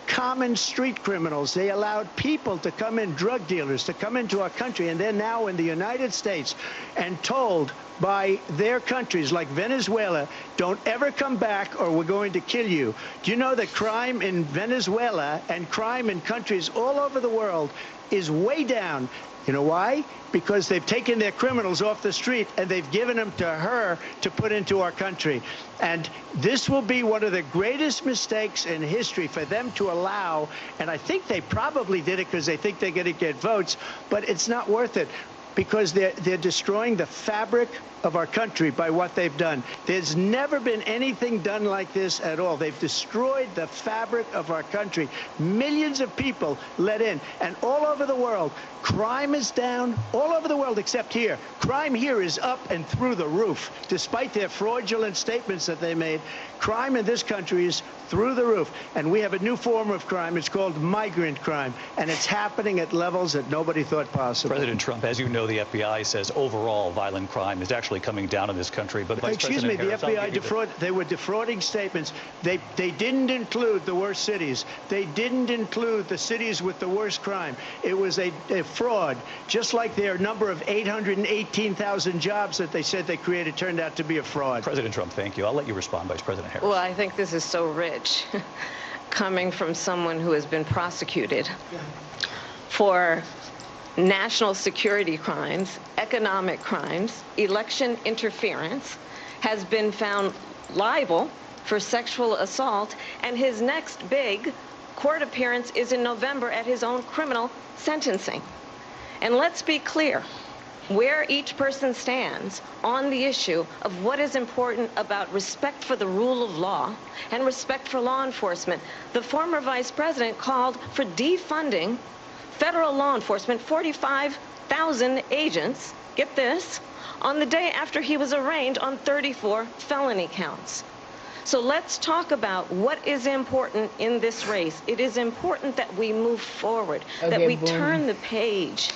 common street criminals. They allowed people to come in, drug dealers, to come into our country, and they're now in the United States and told by their countries like Venezuela, don't ever come back or we're going to kill you. Do you know that crime in Venezuela and crime in countries all over the world is way down? You know why? Because they've taken their criminals off the street and they've given them to her to put into our country. And this will be one of the greatest mistakes in history for them to allow. And I think they probably did it because they think they're going to get votes, but it's not worth it, because they're destroying the fabric of our country by what they've done. There's never been anything done like this at all. They've destroyed the fabric of our country. Millions of people let in, and all over the world, crime is down all over the world except here. Crime here is up and through the roof. Despite their fraudulent statements that they made, crime in this country is through the roof. And we have a new form of crime. It's called migrant crime, and it's happening at levels that nobody thought possible. President Trump, as you know, the FBI says overall violent crime is actually coming down in this country. But excuse me, the FBI they were defrauding statements. They didn't include the worst cities. They didn't include the cities with the worst crime. It was a fraud, just like their number of 818,000 jobs that they said they created turned out to be a fraud. President Trump, thank you. I'll let you respond, Vice President Harris. Well, I think this is so rich, coming from someone who has been prosecuted for national security crimes, economic crimes, election interference, has been found liable for sexual assault, and his next big court appearance is in November at his own criminal sentencing. And let's be clear where each person stands on the issue of what is important about respect for the rule of law and respect for law enforcement. The former vice president called for defunding federal law enforcement, 45,000 agents, get this, on the day after he was arraigned on 34 felony counts. So let's talk about what is important in this race. It is important that we move forward, that we turn the page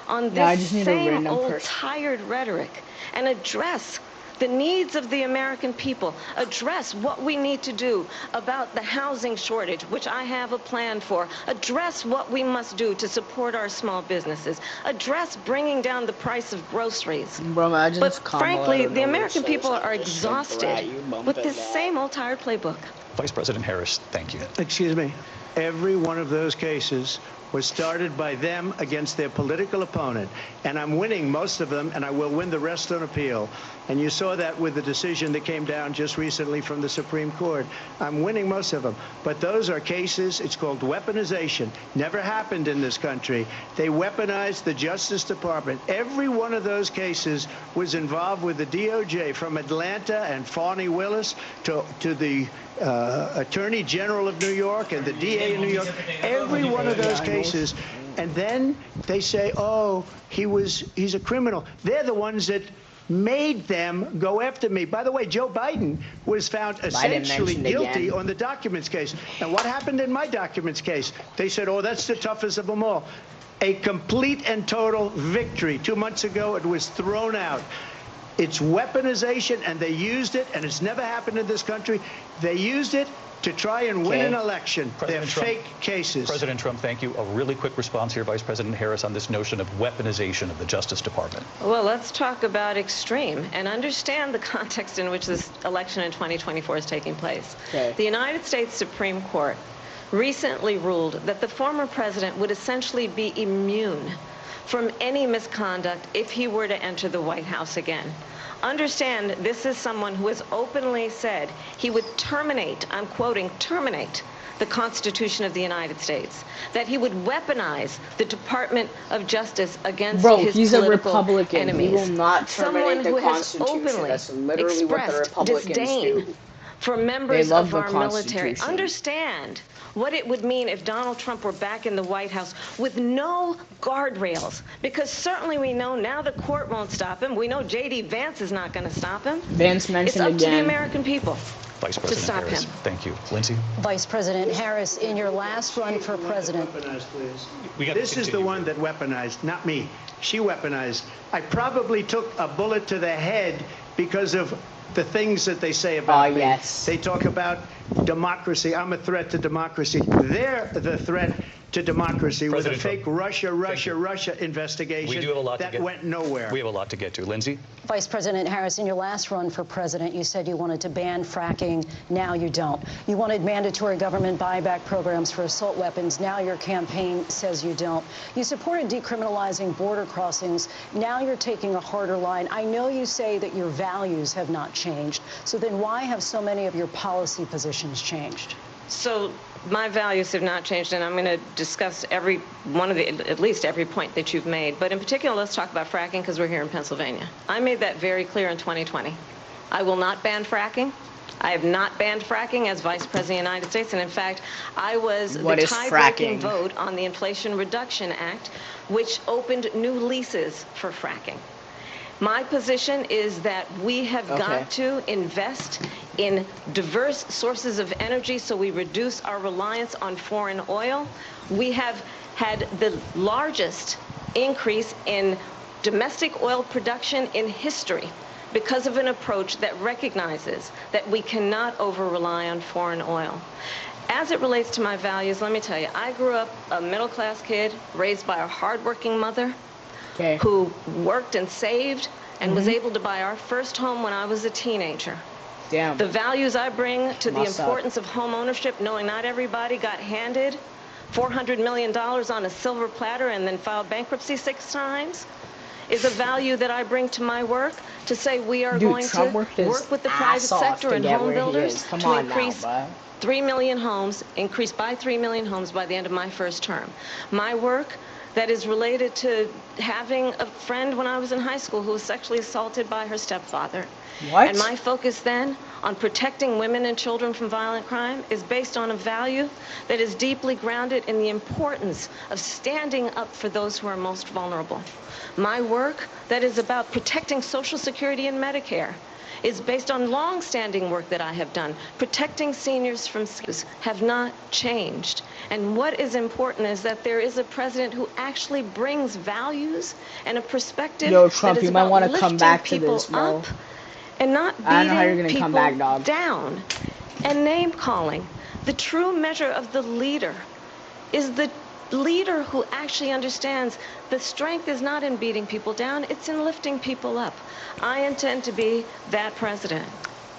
on this same old tired rhetoric and address the needs of the American people, address what we need to do about the housing shortage, which I have a plan for, address what we must do to support our small businesses, address bringing down the price of groceries. But frankly, the American people are exhausted with this same old tired playbook. Vice President Harris, thank you. Excuse me. Every one of those cases was started by them against their political opponent. And I'm winning most of them, and I will win the rest on appeal. And you saw that with the decision that came down just recently from the Supreme Court. I'm winning most of them. But those are cases, it's called weaponization. Never happened in this country. They weaponized the Justice Department. Every one of those cases was involved with the DOJ, from Atlanta and Fani Willis to the Attorney General of New York and the DA in New York. Every one of those cases. And then they say, oh, he's a criminal. They're the ones that made them go after me. By the way, Joe Biden was found essentially guilty on the documents case. And what happened in my documents case? They said, oh, that's the toughest of them all. A complete and total victory. 2 months ago, it was thrown out. It's weaponization, and they used it, and it's never happened in this country. They used it to try and win an election. They're fake cases. President Trump, thank you. A really quick response here, Vice President Harris, on this notion of weaponization of the Justice Department. Well, let's talk about extreme and understand the context in which this election in 2024 is taking place. The United States Supreme Court recently ruled that the former president would essentially be immune from any misconduct if he were to enter the White House again. Understand, this is someone who has openly said he would terminate, I'm quoting, terminate the Constitution of the United States, that he would weaponize the Department of Justice against his he's political a Republican. enemies. He will not terminate the Someone Constitution. who has openly That's literally what the Republicans disdain do. For members of the our military. Constitution. Understand what it would mean if Donald Trump were back in the White House with no guardrails. Because certainly we know now the court won't stop him. We know J.D. Vance is not going to stop him. Vance mentioned It's up to the again. American people Vice to President stop Harris, him. thank you. Lindsay? Vice President Harris, in your last run for president. This is the one that weaponized, not me. She weaponized. I probably took a bullet to the head because of the things that they say about me. Yes. They talk about democracy. I'm a threat to democracy. They're the threat to democracy with a fake Russia investigation We do have a lot that went nowhere. We have a lot to get to. Lindsay? Vice President Harris, in your last run for president, you said you wanted to ban fracking. Now you don't. You wanted mandatory government buyback programs for assault weapons. Now your campaign says you don't. You supported decriminalizing border crossings. Now you're taking a harder line. I know you say that your values have not changed. So then why have so many of your policy positions changed? So my values have not changed, and I'm going to discuss every one of the, at least every point that you've made. But in particular, let's talk about fracking because we're here in Pennsylvania. I made that very clear in 2020. I will not ban fracking. I have not banned fracking as Vice President of the United States. And in fact, I was the tie-breaking vote on the Inflation Reduction Act, which opened new leases for fracking. My position is that we have got to invest in diverse sources of energy so we reduce our reliance on foreign oil. We have had the largest increase in domestic oil production in history because of an approach that recognizes that we cannot over-rely on foreign oil. As it relates to my values, let me tell you, I grew up a middle-class kid raised by a hardworking mother who worked and saved and was able to buy our first home when I was a teenager. Damn. The values I bring to the importance of home ownership, knowing not everybody got handed $400 million on a silver platter and then filed bankruptcy 6 times, is a value that I bring to my work to say we are going to work with the private sector and home builders to increase 3 million homes, increase by 3 million homes by the end of my first term. My work that is related to having a friend when I was in high school who was sexually assaulted by her stepfather. What? And my focus then on protecting women and children from violent crime is based on a value that is deeply grounded in the importance of standing up for those who are most vulnerable. My work that is about protecting Social Security and Medicare is based on long-standing work that I have done. Protecting seniors from have not changed. And what is important is that there is a president who actually brings values and a perspective Trump, that is you might about want to come back to lifting this, people bro. up and not I don't know how you're beating gonna come people back, dog. down and name-calling. The true measure of the leader is the leader who actually understands the strength is not in beating people down, it's in lifting people up. I intend to be that president.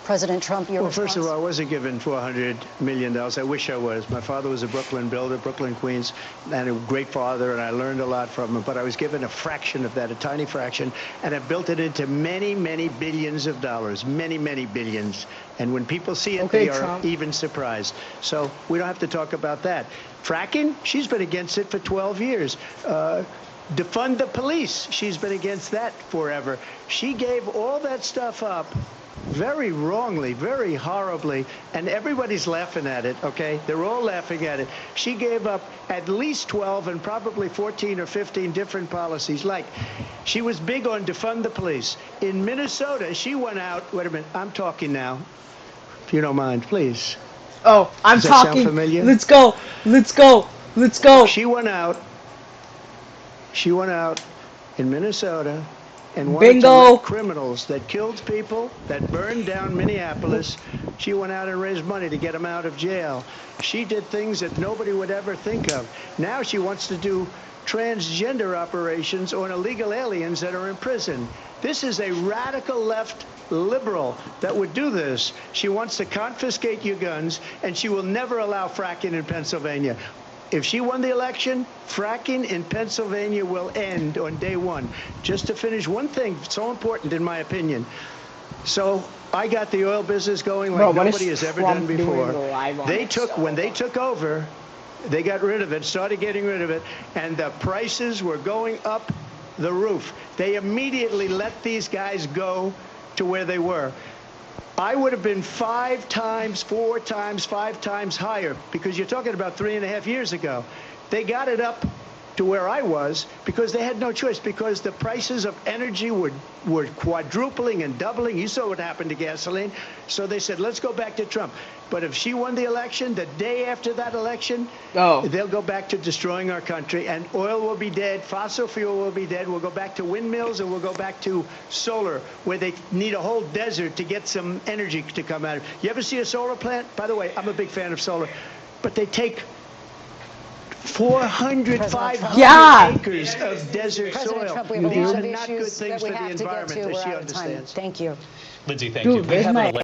President Trump, your response? First of all, I wasn't given $400 million. I wish I was. My father was a Brooklyn builder, Brooklyn, Queens, and a great father, and I learned a lot from him. But I was given a fraction of that, a tiny fraction, and I built it into many, many billions of dollars, many, many billions. And when people see it, they are even surprised. So we don't have to talk about that. Fracking, she's been against it for 12 years. Defund the police, she's been against that forever. She gave all that stuff up very wrongly, very horribly, and everybody's laughing at it, okay? They're all laughing at it. She gave up at least 12 and probably 14 or 15 different policies. Like, she was big on defund the police. In Minnesota, she went out, wait a minute, I'm talking now, if you don't mind, please. Oh, I'm talking. Does that sound familiar? Let's go, let's go, let's go. She went out in Minnesota and wanted to let criminals that killed people, that burned down Minneapolis, she went out and raised money to get them out of jail. She did things that nobody would ever think of. Now she wants to do transgender operations on illegal aliens that are in prison. This is a radical left liberal that would do this. She wants to confiscate your guns, and she will never allow fracking in Pennsylvania. If she won the election, fracking in Pennsylvania will end on day one. Just to finish one thing, so important in my opinion. So I got the oil business going like nobody has ever done before. When they took over, they got rid of it, started getting rid of it, and the prices were going up the roof. They immediately let these guys go to where they were. I would have been 5 times, 4 times, 5 times higher, because you're talking about 3.5 years ago. They got it up to where I was because they had no choice, because the prices of energy were quadrupling and doubling. You saw what happened to gasoline. So they said, let's go back to Trump. But if she won the election, the day after that election, they'll go back to destroying our country, and oil will be dead, fossil fuel will be dead. We'll go back to windmills, and we'll go back to solar, where they need a whole desert to get some energy to come out of it. You ever see a solar plant? By the way, I'm a big fan of solar, but they take 400, 500 acres of desert soil. Trump, we have These a lot are of not good issues things that for we the have to get environment to. that she We're out of time. understands. Thank you. Lindsay, thank you. Dude,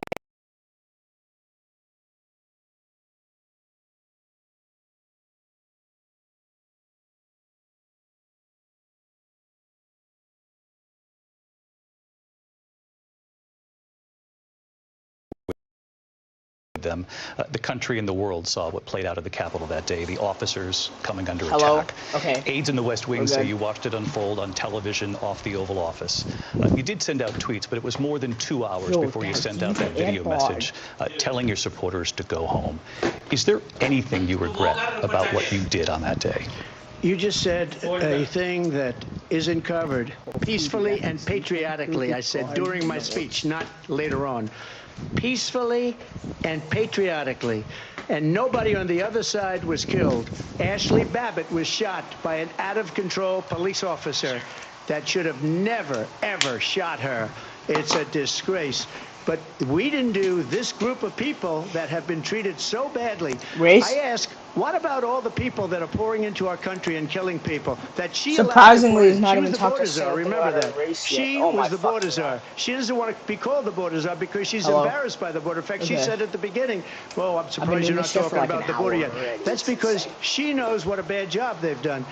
them. The country and the world saw what played out at the Capitol that day, the officers coming under attack. Okay. Aides in the West Wing say you watched it unfold on television off the Oval Office. You did send out tweets, but it was more than 2 hours before you sent out that video message telling your supporters to go home. Is there anything you regret about what you did on that day? You just said a thing that isn't covered. Peacefully and patriotically, I said during my speech, not later on. Peacefully and patriotically. And nobody on the other side was killed. Ashley Babbitt was shot by an out-of-control police officer that should have never, ever shot her. It's a disgrace. But we didn't do this group of people that have been treated so badly. Race? I ask, what about all the people that are pouring into our country and killing people? That she surprisingly is not even even talking about. Remember that. She was the border czar. She doesn't want to be called the border czar because she's embarrassed by the border. In fact, she said at the beginning, well, I'm surprised you're not talking about the border yet. That's because she knows what a bad job they've done.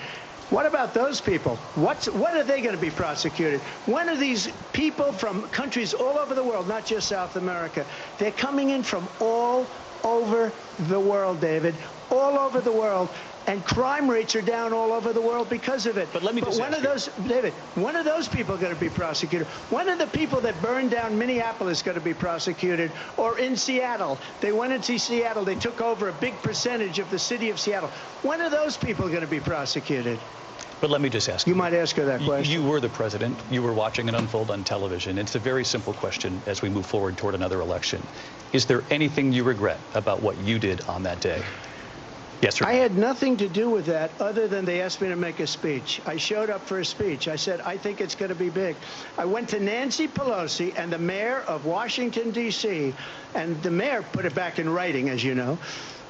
What about those people? When are they going to be prosecuted? When are these people from countries all over the world, not just South America, they're coming in from all over the world, David, all over the world, and crime rates are down all over the world because of it. But let me just when are those, David, when are those people going to be prosecuted? When are the people that burned down Minneapolis going to be prosecuted? Or in Seattle, they went into Seattle, they took over a big percentage of the city of Seattle. When are those people going to be prosecuted? But let me just ask you. You might ask her that question. You were the president. You were watching it unfold on television. It's a very simple question as we move forward toward another election. Is there anything you regret about what you did on that day? Yes, sir. I had nothing to do with that other than they asked me to make a speech. I showed up for a speech. I said, I think it's going to be big. I went to Nancy Pelosi and the mayor of Washington, D.C., and the mayor put it back in writing, as you know.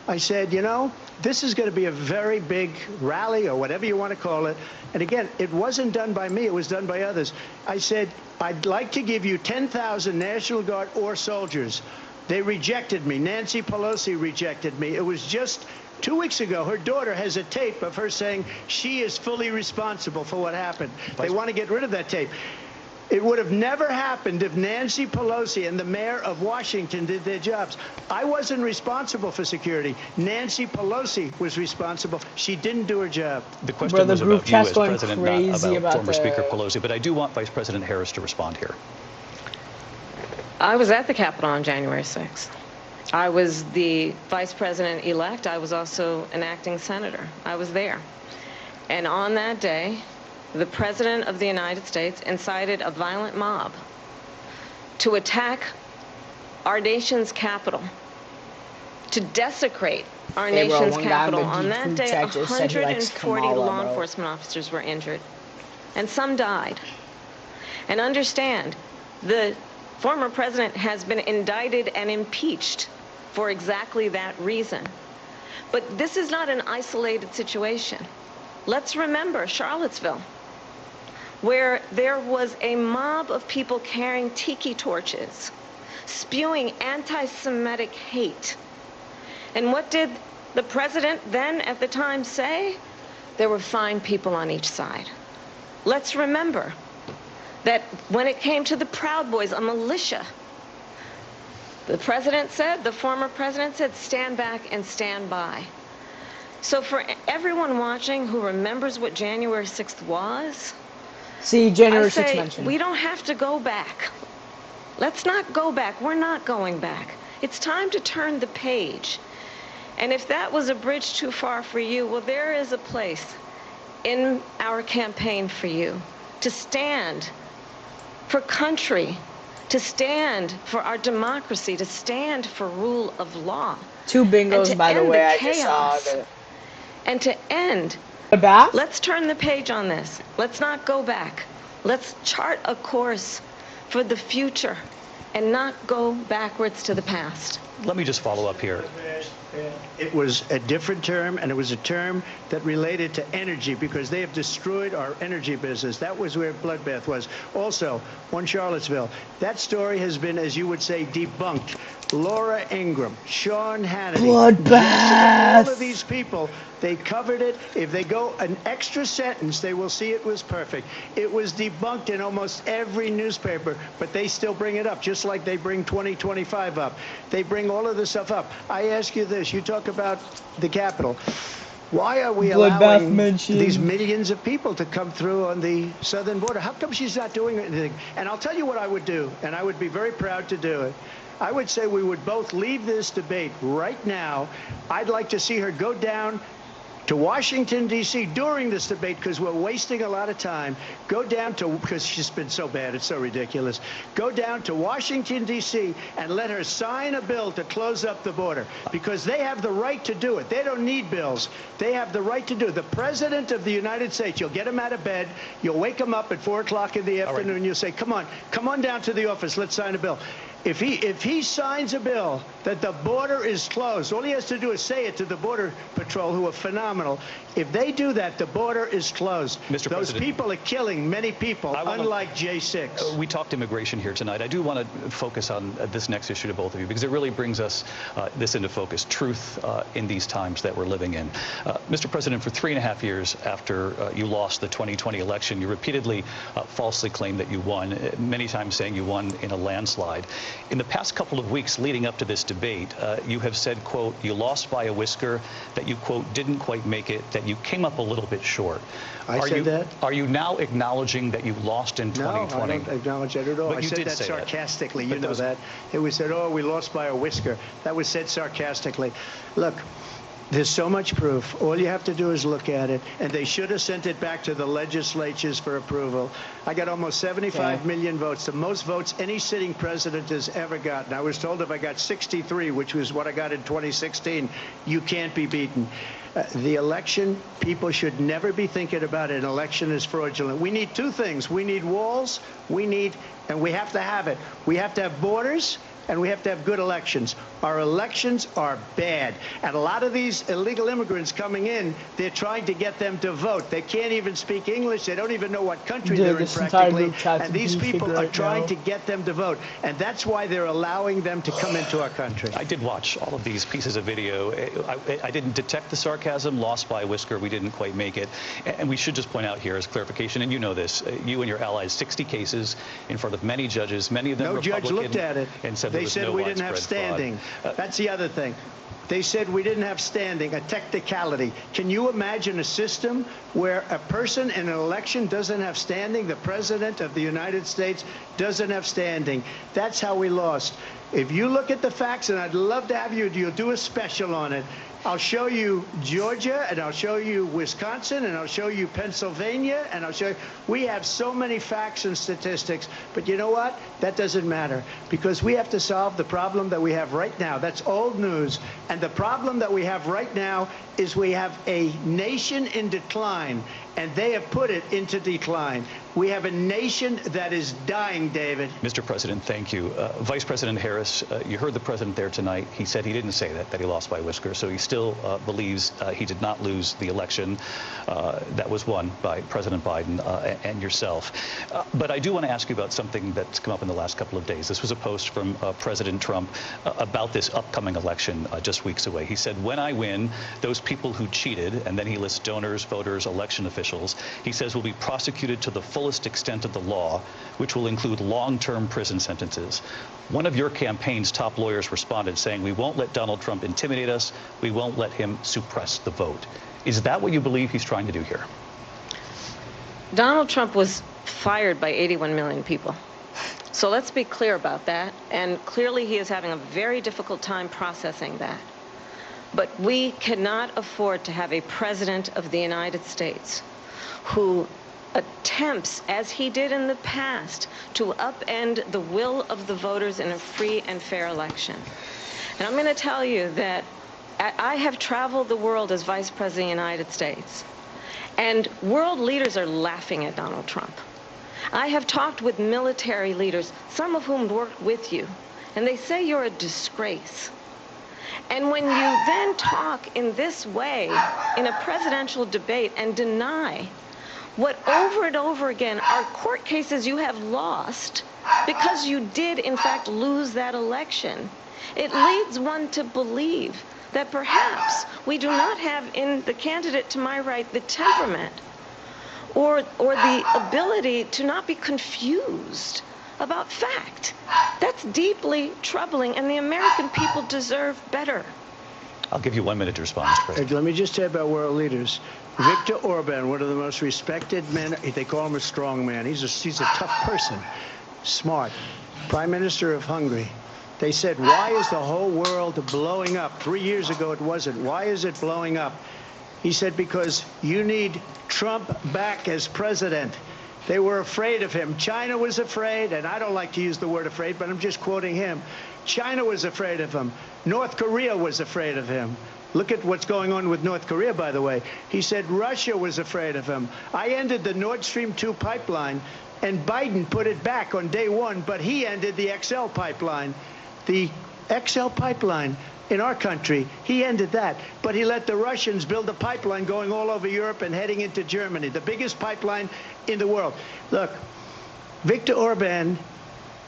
I said, you know, this is going to be a very big rally or whatever you want to call it. And again, it wasn't done by me. It was done by others. I said, I'd like to give you 10,000 National Guard or soldiers. They rejected me. Nancy Pelosi rejected me. It was just 2 weeks ago. Her daughter has a tape of her saying she is fully responsible for what happened. They want to get rid of that tape. It would have never happened if Nancy Pelosi and the mayor of Washington did their jobs. I wasn't responsible for security. Nancy Pelosi was responsible. She didn't do her job. The question was about you as president, not about former Speaker Pelosi. But I do want Vice President Harris to respond here. I was at the Capitol on January 6th. I was the vice president-elect. I was also an acting senator. I was there. And on that day, the President of the United States incited a violent mob to attack our nation's capital, to desecrate our nation's capital. On that day, 140 law enforcement officers were injured, and some died. And understand, the former president has been indicted and impeached for exactly that reason. But this is not an isolated situation. Let's remember Charlottesville, where there was a mob of people carrying tiki torches, spewing anti-Semitic hate. And what did the president then at the time say? There were fine people on each side. Let's remember that when it came to the Proud Boys, a militia, the president said, the former president said, stand back and stand by. So for everyone watching who remembers what January 6th was, see, January 6th mentioned. We don't have to go back. Let's not go back. We're not going back. It's time to turn the page. And if that was a bridge too far for you, well, there is a place in our campaign for you to stand for country, to stand for our democracy, to stand for rule of law. 2 bingos, by the way, I just saw that. And to end. Let's turn the page on this. Let's not go back. Let's chart a course for the future and not go backwards to the past. Let me just follow up here. It was a different term, and it was a term that related to energy because they have destroyed our energy business. That was where Bloodbath was. Also, on Charlottesville, that story has been, as you would say, debunked. Laura Ingraham, Sean Hannity, Bloodbath. all of these people, they covered it. If they go an extra sentence, they will see it was perfect. It was debunked in almost every newspaper, but they still bring it up, just like they bring 2025 up. They bring all of this stuff up. I ask you this. You talk about the Capitol. Why are we allowing these millions of people to come through on the southern border? How come she's not doing anything? And I'll tell you what I would do, and I would be very proud to do it. I would say we would both leave this debate right now. I'd like to see her go down to Washington, D.C. during this debate because we're wasting a lot of time. Go down to, because she's been so bad, it's so ridiculous. Go down to Washington, D.C. and let her sign a bill to close up the border because they have the right to do it. They don't need bills. They have the right to do it. The President of the United States, you'll get him out of bed. You'll wake him up at 4 o'clock in the afternoon. You'll say, come on down to the office. Let's sign a bill. If he signs a bill that the border is closed, all he has to do is say it to the Border Patrol, who are phenomenal. If they do that, the border is closed. Those people are killing many people, unlike J6. We talked immigration here tonight. I do want to focus on this next issue to both of you because it really brings us this into focus, truth in these times that we're living in. Mr. President, for 3.5 years after you lost the 2020 election, you repeatedly falsely claimed that you won, many times saying you won in a landslide. In the past couple of weeks leading up to this debate, you have said, quote, you lost by a whisker, that you, quote, didn't quite make it, that you came up a little bit short. I said that? Are you now acknowledging that you lost in 2020? No, I don't acknowledge that at all. But I said that sarcastically. You know that. It was said, oh, we lost by a whisker. That was said sarcastically. Look, there's so much proof. All you have to do is look at it. And they should have sent it back to the legislatures for approval. I got almost 75 million votes, the most votes any sitting president has ever gotten. I was told if I got 63, which was what I got in 2016, you can't be beaten. The election, people should never be thinking about an election as fraudulent. We need 2 things. We need walls. And we have to have it. We have to have borders, and we have to have good elections. Our elections are bad. And a lot of these illegal immigrants coming in, they're trying to get them to vote. They can't even speak English. They don't even know what country they're in practically. And these people are trying to get them to vote. And that's why they're allowing them to come into our country. I did watch all of these pieces of video. I didn't detect the sarcasm, lost by a whisker. We didn't quite make it. And we should just point out here as clarification, and you know this, you and your allies, 60 cases in front of many judges, many of them Republican. No judge looked at it. And said they said we didn't have standing. That's the other thing. They said we didn't have standing, a technicality. Can you imagine a system where a person in an election doesn't have standing? The president of the United States doesn't have standing. That's how we lost. If you look at the facts, and I'd love to have you'll do a special on it. I'll show you Georgia, and I'll show you Wisconsin, and I'll show you Pennsylvania, and I'll show you. We have so many facts and statistics, but you know what? That doesn't matter, because we have to solve the problem that we have right now. That's old news. And the problem that we have right now is we have a nation in decline, and they have put it into decline. We have a nation that is dying, David. Mr. President, thank you. Vice President Harris, you heard the president there tonight. He said he didn't say that he lost by a whisker, so he still believes he did not lose the election that was won by President Biden and yourself. But I do want to ask you about something that's come up in the last couple of days. This was a post from President Trump about this upcoming election just weeks away. He said, when I win, those people who cheated, and then he lists donors, voters, election officials, he says will be prosecuted to the fullest extent of the law, which will include long-term prison sentences. One of your campaign's top lawyers responded saying, we won't let Donald Trump intimidate us. We won't let him suppress the vote. Is that what you believe he's trying to do here? Donald Trump was fired by 81 million people. So let's be clear about that. And clearly he is having a very difficult time processing that. But we cannot afford to have a president of the United States who attempts, as he did in the past, to upend the will of the voters in a free and fair election. And I'm going to tell you that I have traveled the world as Vice President of the United States, and world leaders are laughing at Donald Trump. I have talked with military leaders, some of whom worked with you, and they say you're a disgrace. And when you then talk in this way in a presidential debate and deny what over and over again are court cases you have lost because you did in fact lose that election, it leads one to believe that perhaps we do not have in the candidate to my right the temperament or the ability to not be confused about fact. That's deeply troubling, and the American people deserve better. I'll give you 1 minute to respond, Mr. President. Let me just say about world leaders. Viktor Orban, one of the most respected men, they call him a strong man. He's a tough person, smart. Prime Minister of Hungary. They said, why is the whole world blowing up? 3 years ago it wasn't. Why is it blowing up? He said, because you need Trump back as president. They were afraid of him. China was afraid, and I don't like to use the word afraid, but I'm just quoting him. China was afraid of him. North Korea was afraid of him. Look at what's going on with North Korea, by the way. He said Russia was afraid of him. I ended the Nord Stream 2 pipeline, and Biden put it back on day one, but he ended the XL pipeline. The XL pipeline in our country, he ended that. But he let the Russians build a pipeline going all over Europe and heading into Germany, the biggest pipeline in the world. Look, Viktor Orban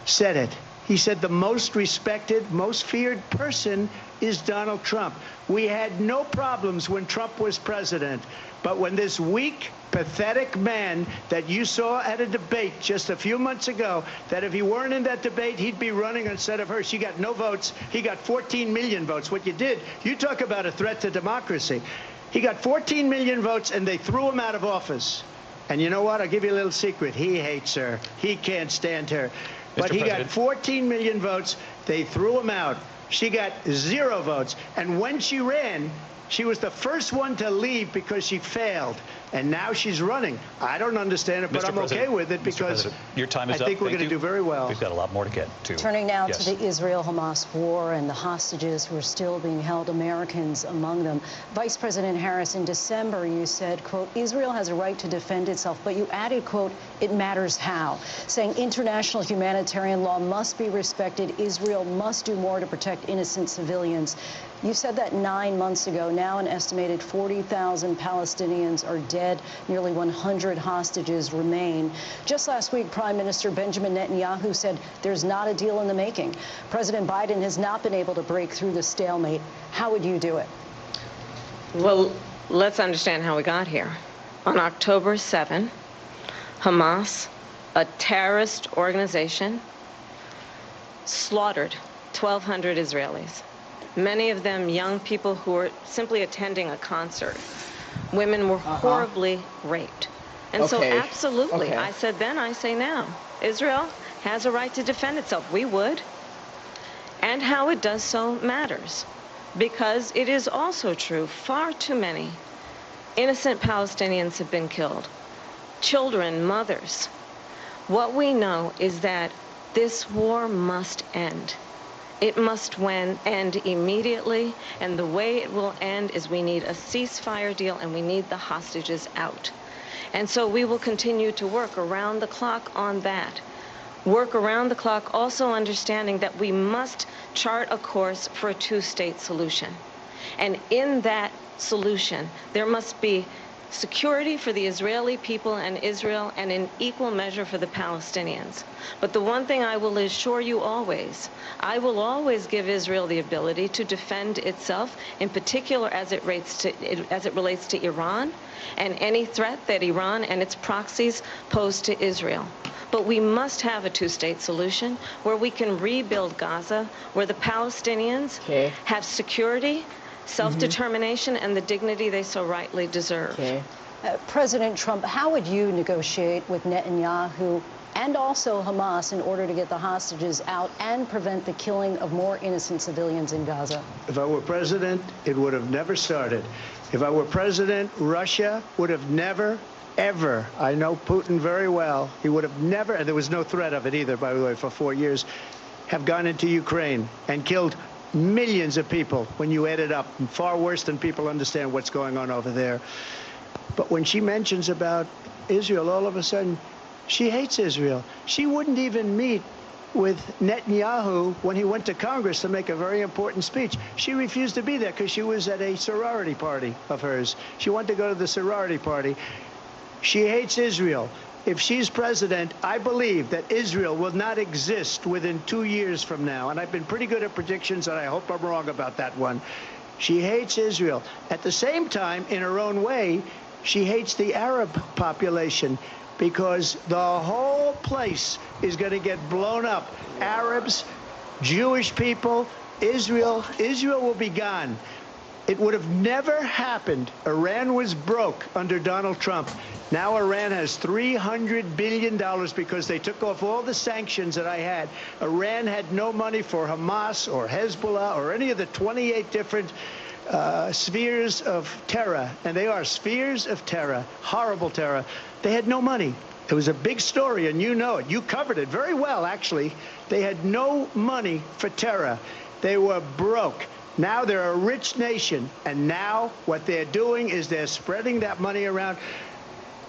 said it. He said the most respected, most feared person is Donald Trump. We had no problems when Trump was president. But when this weak, pathetic man that you saw at a debate just a few months ago, that if he weren't in that debate, he'd be running instead of her. She got no votes. He got 14 million votes. What you did, you talk about a threat to democracy. He got 14 million votes, and they threw him out of office. And you know what? I'll give you a little secret. He hates her. He can't stand her. But he got 14 million votes. They threw him out. She got 0 votes. And when she ran, She was the first one to leave because she failed, and now she's running. I don't understand it, but I'm okay with it because your time is I think up. we're going to do very well. We've got a lot more to get to. Turning now to the Israel-Hamas war and the hostages who are still being held, Americans among them. Vice President Harris, in December, you said, quote, Israel has a right to defend itself, but you added, quote, it matters how, saying international humanitarian law must be respected. Israel must do more to protect innocent civilians. You said that 9 months ago. Now an estimated 40,000 Palestinians are dead. Nearly 100 hostages remain. Just last week, Prime Minister Benjamin Netanyahu said there's not a deal in the making. President Biden has not been able to break through the stalemate. How would you do it? Well, let's understand how we got here. On October 7, Hamas, a terrorist organization, slaughtered 1,200 Israelis. Many of them young people who were simply attending a concert. Women were horribly raped. And so absolutely, I said then, I say now, Israel has a right to defend itself. We would. And how it does so matters. Because it is also true, far too many innocent Palestinians have been killed. Children, mothers. What we know is that this war must end. It must end immediately, and the way it will end is we need a ceasefire deal and we need the hostages out. And so we will continue to work around the clock on that. Work around the clock, also understanding that we must chart a course for a two-state solution. And in that solution, there must be security for the Israeli people and Israel, and in equal measure for the Palestinians. But the one thing I will assure you always, I will always give Israel the ability to defend itself, in particular as it relates to Iran and any threat that Iran and its proxies pose to Israel. But we must have a two-state solution where we can rebuild Gaza, where the Palestinians have security, self-determination, and the dignity they so rightly deserve. President Trump, how would you negotiate with Netanyahu and also Hamas in order to get the hostages out and prevent the killing of more innocent civilians in Gaza? If I were president, it would have never started. If I were president, Russia would have never, ever, I know Putin very well, he would have never, and there was no threat of it either, by the way, for 4 years, have gone into Ukraine and killed millions of people when you add it up, and far worse than people understand what's going on over there. But when she mentions about Israel, all of a sudden, she hates Israel. She wouldn't even meet with Netanyahu when he went to Congress to make a very important speech. She refused to be there because she was at a sorority party of hers. She wanted to go to the sorority party. She hates Israel. If she's president, I believe that Israel will not exist within 2 years from now. And I've been pretty good at predictions, and I hope I'm wrong about that one. She hates Israel. At the same time, in her own way, she hates the Arab population because the whole place is going to get blown up. Arabs, Jewish people, Israel will be gone. It would have never happened. Iran was broke under Donald Trump. Now Iran has $300 billion because they took off all the sanctions that I had. Iran had no money for Hamas or Hezbollah or any of the 28 different spheres of terror. And they are spheres of terror, horrible terror. They had no money. It was a big story, and you know it. You covered it very well, actually. They had no money for terror. They were broke. Now they're a rich nation, and now what they're doing is they're spreading that money around.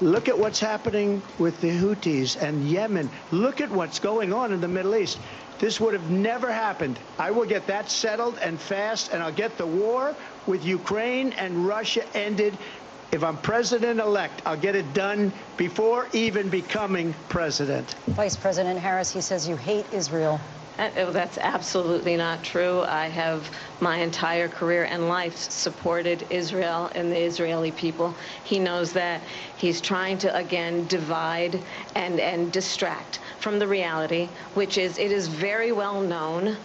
Look at what's happening with the Houthis and Yemen. Look at what's going on in the Middle East. This would have never happened. I will get that settled and fast, and I'll get the war with Ukraine and Russia ended. If I'm president-elect, I'll get it done before even becoming president. Vice President Harris, he says you hate Israel. That's absolutely not true. I have my entire career and life supported Israel and the Israeli people. He knows that. He's trying to, again, divide and distract from the reality, which is it is very well known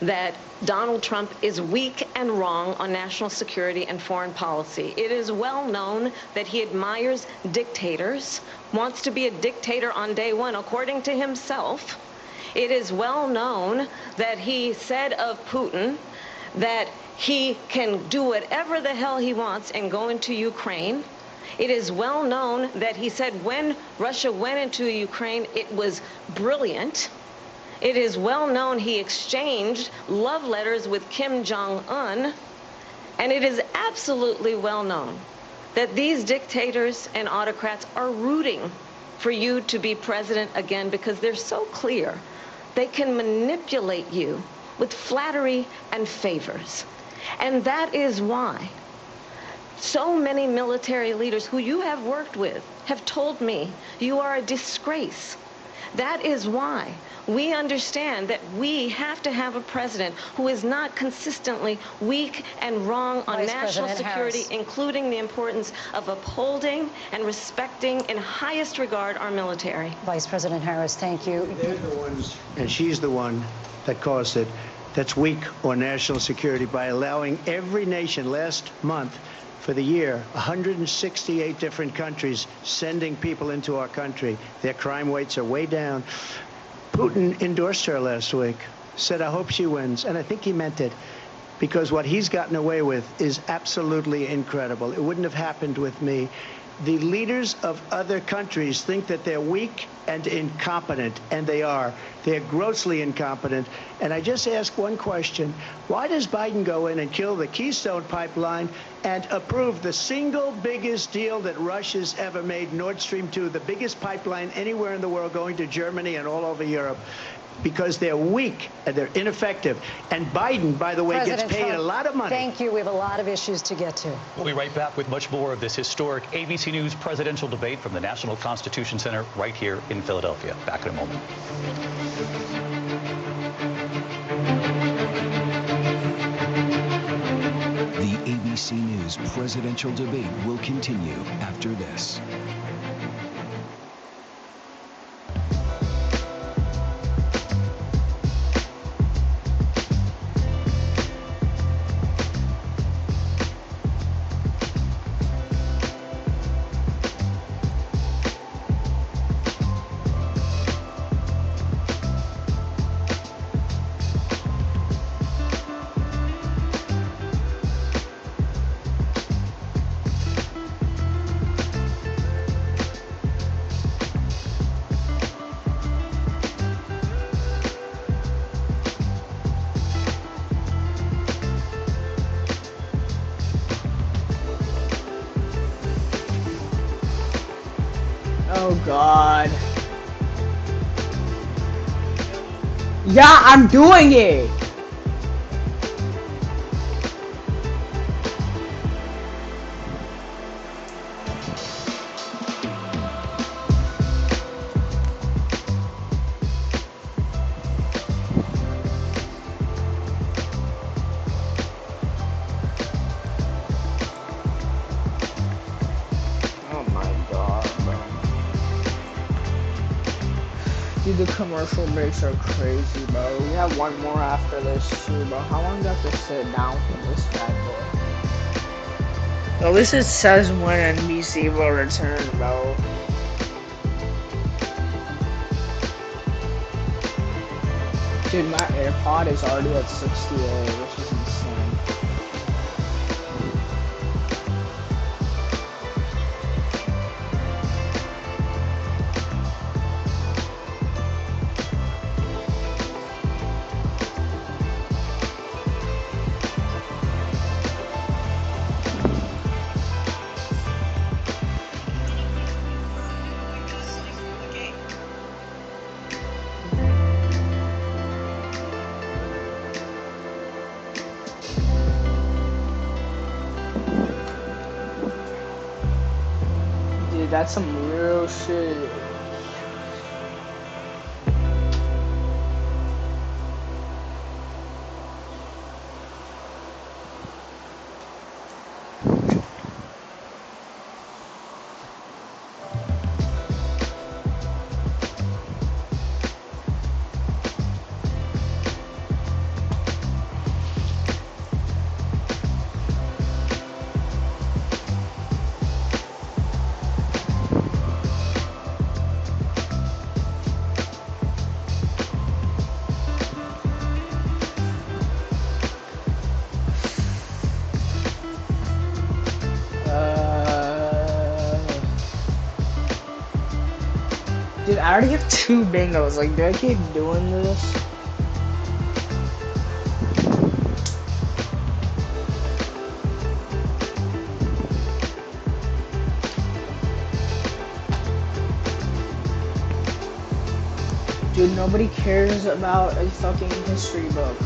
that Donald Trump is weak and wrong on national security and foreign policy. It is well known that he admires dictators, wants to be a dictator on day one, according to himself. It is well known that he said of Putin that he can do whatever the hell he wants and go into Ukraine. It is well known that he said when Russia went into Ukraine, it was brilliant. It is well known he exchanged love letters with Kim Jong-un. And it is absolutely well known that these dictators and autocrats are rooting for you to be president again because they're so clear. They can manipulate you with flattery and favors. And that is why so many military leaders who you have worked with have told me you are a disgrace. That is why we understand that we have to have a president who is not consistently weak and wrong on national security, including the importance of upholding and respecting in highest regard our military. Vice President Harris, thank you. They're the ones, and she's the one that caused it, that's weak on national security by allowing every nation last month for the year, 168 different countries sending people into our country. Their crime rates are way down. Putin endorsed her last week, said, I hope she wins. And I think he meant it, because what he's gotten away with is absolutely incredible. It wouldn't have happened with me. The leaders of other countries think that they're weak and incompetent, and they are. They're grossly incompetent. And I just ask one question. Why does Biden go in and kill the Keystone Pipeline and approve the single biggest deal that Russia's ever made, Nord Stream 2, the biggest pipeline anywhere in the world going to Germany and all over Europe? Because they're weak and they're ineffective. And Biden, by the way, President gets paid Trump, a lot of money. Thank you. We have a lot of issues to get to. We'll be right back with much more of this historic ABC News presidential debate from the National Constitution Center right here in Philadelphia. Back in a moment. The ABC News presidential debate will continue after this. Oh God. Yeah, I'm doing it. The commercial breaks are crazy, bro. We have one more after this too, bro. How long do I have to sit down for this bad boy? At least it says when NBC will return, bro. Dude, my AirPod is already at 68, which is insane. That's some real shit. Dude, I already have 2 bingos. Like, do I keep doing this? Dude, nobody cares about a fucking history book.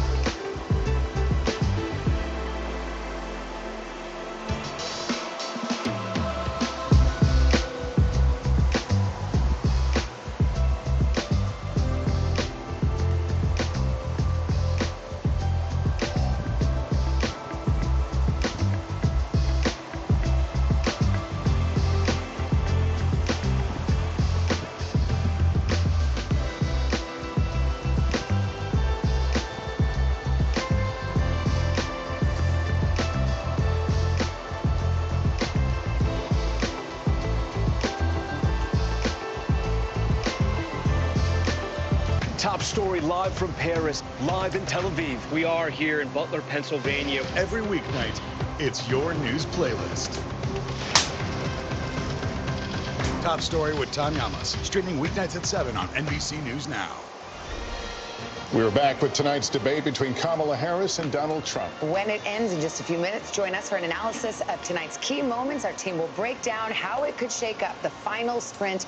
Top story live from Paris, live in Tel Aviv. We are here in Butler, Pennsylvania. Every weeknight, it's your news playlist. Top story with Tom Llamas, streaming weeknights at 7 on NBC News Now. We're back with tonight's debate between Kamala Harris and Donald Trump. When it ends in just a few minutes, join us for an analysis of tonight's key moments. Our team will break down how it could shake up the final sprint